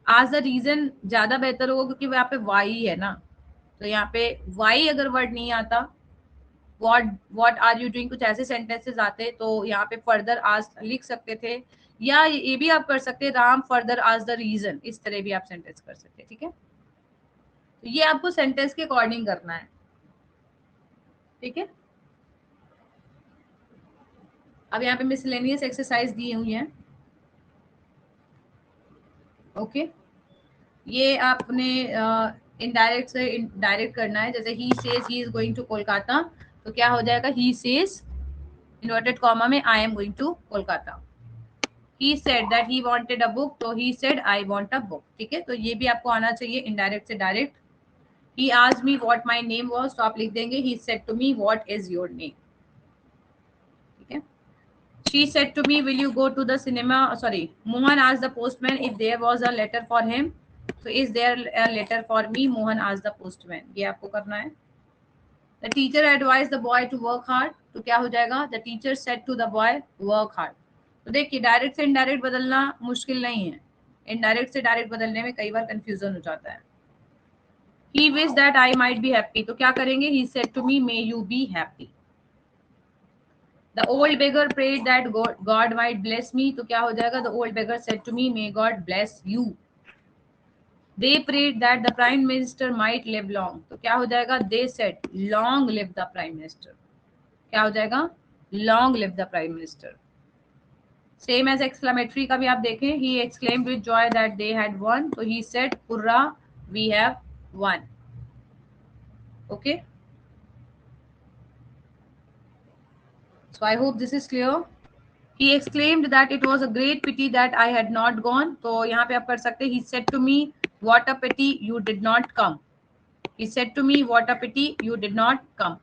आज द रीजन ज्यादा बेहतर होगा क्योंकि यहाँ पे वाई है ना, तो यहाँ पे वाई अगर वर्ड नहीं आता, व्हाट आर यू डूइंग, कुछ ऐसे सेंटेंसेस आते तो यहाँ पे फर्दर आज लिख सकते थे, या ये भी आप कर सकते हैं राम फर्दर आज द रीजन, इस तरह भी आप सेंटेंस कर सकते हैं, ठीक है। तो ये आपको सेंटेंस के अकॉर्डिंग करना है, ठीक है। अब यहाँ पे मिसलेनियस एक्सरसाइज दी हुई है, ओके। ये आपने इनडायरेक्ट से डायरेक्ट करना है। जैसे he says he is going to Kolkata, तो क्या हो जाएगा, ही सेज इन्वर्टेड कॉमा में I am going to Kolkata. He said that he wanted a book, तो he said I want a book, ठीक है। तो ये भी आपको आना चाहिए इनडायरेक्ट से direct. He asked me what my name was, तो आप लिख देंगे he said to me what is your name, ठीक है। She said to me, will you go to the cinema? Sorry, Mohan asked the postman if there was a letter for him. So is there a letter for me? Mohan asked the postman. ये आपको करना है। The teacher advised the boy to work hard. तो क्या हो जाएगा, the teacher said to the boy work hard. तो देखिए डायरेक्ट से इनडायरेक्ट बदलना मुश्किल नहीं है, इनडायरेक्ट से डायरेक्ट बदलने में कई बार कंफ्यूजन हो जाता है। He wished that I might be happy. तो क्या करेंगे, he said to me may you be happy. The old beggar prayed that God might bless me. तो क्या हो जाएगा, the old beggar said to me may God bless you. They prayed that the prime minister might live long. तो क्या हो जाएगा, they said long live the prime minister. क्या हो जाएगा, long live the prime minister. Same as exclamatory का भी आप देखें, he exclaimed with joy that they had won. तो he said hurrah we have won. Okay, so I hope this is clear. He exclaimed that it was a great pity that I had not gone. तो यहाँ पे आप कर सकते हैं, he said to me what a pity you did not come. He said to me what a pity you did not come.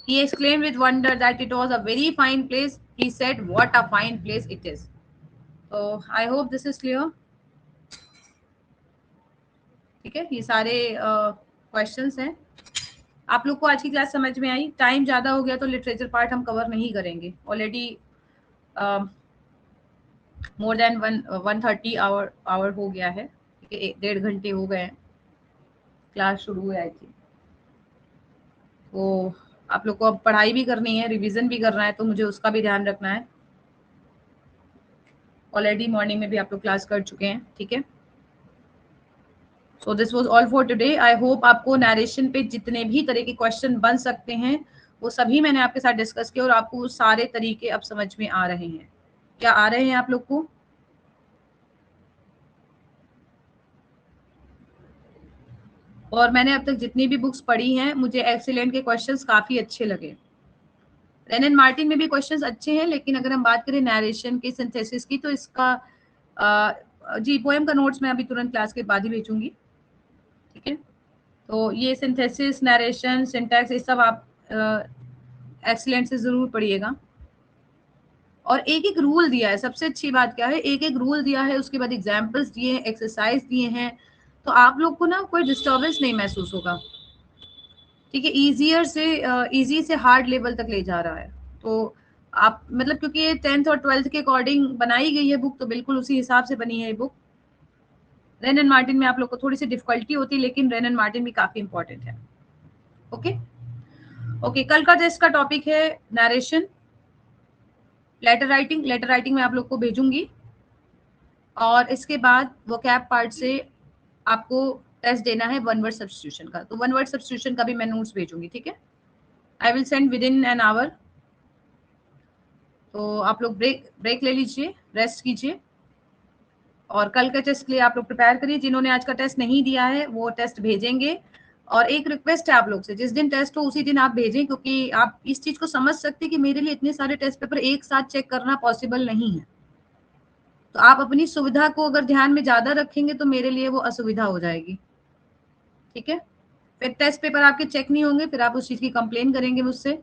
He exclaimed with wonder that it was a very fine place. He said what a fine place it is. So I hope this is clear. ठीक है, ये सारे questions हैं। आप लोग को आज की क्लास समझ में आई? टाइम ज्यादा हो गया तो लिटरेचर पार्ट हम कवर नहीं करेंगे, ऑलरेडी मोर देन 130 आवर हो गया है, 1.5 घंटे हो गए हैं। क्लास शुरू हुई आई थी। तो आप लोग को अब पढ़ाई भी करनी है, रिवीजन भी करना है, तो मुझे उसका भी ध्यान रखना है। ऑलरेडी मॉर्निंग में भी आप लोग क्लास कर चुके हैं, ठीक है। So this was all for today. I hope आपको नरेशन पे जितने भी तरह के क्वेश्चन बन सकते हैं वो सभी मैंने आपके साथ डिस्कस किया और आपको सारे तरीके अब समझ में आ रहे हैं। क्या आ रहे हैं आप लोग को? और मैंने अब तक जितनी भी बुक्स पढ़ी हैं मुझे एक्सीलेंट के क्वेश्चंस काफी अच्छे लगे। रेन एंड मार्टिन में भी क्वेश्चंस अच्छे हैं, लेकिन अगर हम बात करें नरेशन की, सिंथेसिस की, तो इसका जी पोएम का नोट्स मैं अभी तुरंत क्लास के बाद ही भेजूंगी, ठीक है। तो ये सिंथेसिस, नरेशन, सिंटैक्स, ये सब आप एक्सीलेंट से जरूर पढ़िएगा। और एक एक रूल दिया है, सबसे अच्छी बात क्या है, एक एक रूल दिया है, उसके बाद एग्जाम्पल्स दिए हैं, एक्सरसाइज दिए हैं, तो आप लोग को ना कोई डिस्टर्बेंस नहीं महसूस होगा, ठीक है। ईजियर से इजी से हार्ड लेवल तक ले जा रहा है। तो आप मतलब क्योंकि ये 10th और 12th के अकॉर्डिंग बनाई गई है बुक, तो बिल्कुल उसी हिसाब से बनी है ये बुक। रेन एंड मार्टिन में आप लोग को थोड़ी सी डिफिकल्टी होती है, लेकिन रेन एंड मार्टिन भी काफी इंपॉर्टेंट है। ओके ओके, कल का टेस्ट का टॉपिक है narration, letter writing. Letter writing में आप लोग को भेजूंगी, और इसके बाद वो कैप पार्ट से आपको टेस्ट देना है वन वर्ड सब्स्टिट्यूशन का। तो वन वर्ड सब्स्टिट्यूशन का भी मैं नोट्स भेजूंगी, ठीक है। I will send with in an hour. तो आप लोग ब्रेक ले लीजिए, रेस्ट कीजिए, और कल के टेस्ट के लिए आप लोग प्रिपेयर करिए। जिन्होंने आज का टेस्ट नहीं दिया है वो टेस्ट भेजेंगे। और एक रिक्वेस्ट है आप लोग से, जिस दिन टेस्ट हो उसी दिन आप भेजें, क्योंकि आप इस चीज को समझ सकते हैं कि मेरे लिए इतने सारे टेस्ट पेपर एक साथ चेक करना पॉसिबल नहीं है। तो आप अपनी सुविधा को अगर ध्यान में ज्यादा रखेंगे तो मेरे लिए वो असुविधा हो जाएगी, ठीक है। फिर टेस्ट पेपर आपके चेक नहीं होंगे, फिर आप उस चीज की कंप्लेन करेंगे मुझसे।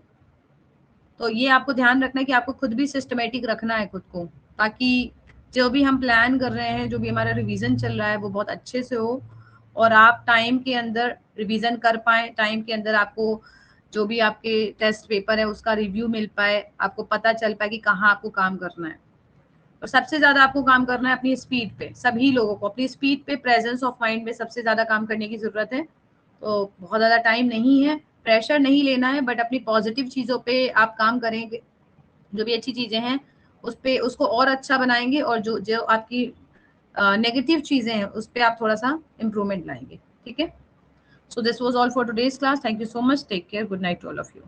तो ये आपको ध्यान रखना है कि आपको खुद भी सिस्टमेटिक रखना है खुद को, ताकि जो भी हम प्लान कर रहे हैं, जो भी हमारा रिवीजन चल रहा है, वो बहुत अच्छे से हो, और आप टाइम के अंदर रिवीजन कर पाए, टाइम के अंदर आपको जो भी आपके टेस्ट पेपर है उसका रिव्यू मिल पाए, आपको पता चल पाए कि कहाँ आपको काम करना है। और सबसे ज्यादा आपको काम करना है अपनी स्पीड पे, सभी लोगों को अपनी स्पीड पे, प्रेजेंस ऑफ माइंड में सबसे ज्यादा काम करने की जरूरत है। तो बहुत ज्यादा टाइम नहीं है, प्रेशर नहीं लेना है, बट अपनी पॉजिटिव चीजों पे आप काम करेंगे, जो भी अच्छी चीजें हैं उस पे उसको और अच्छा बनाएंगे, और जो जो आपकी नेगेटिव चीजें हैं उस पे आप थोड़ा सा इम्प्रूवमेंट लाएंगे, ठीक है। So this was all for today's class. Thank you so much, take care, good night to all of you.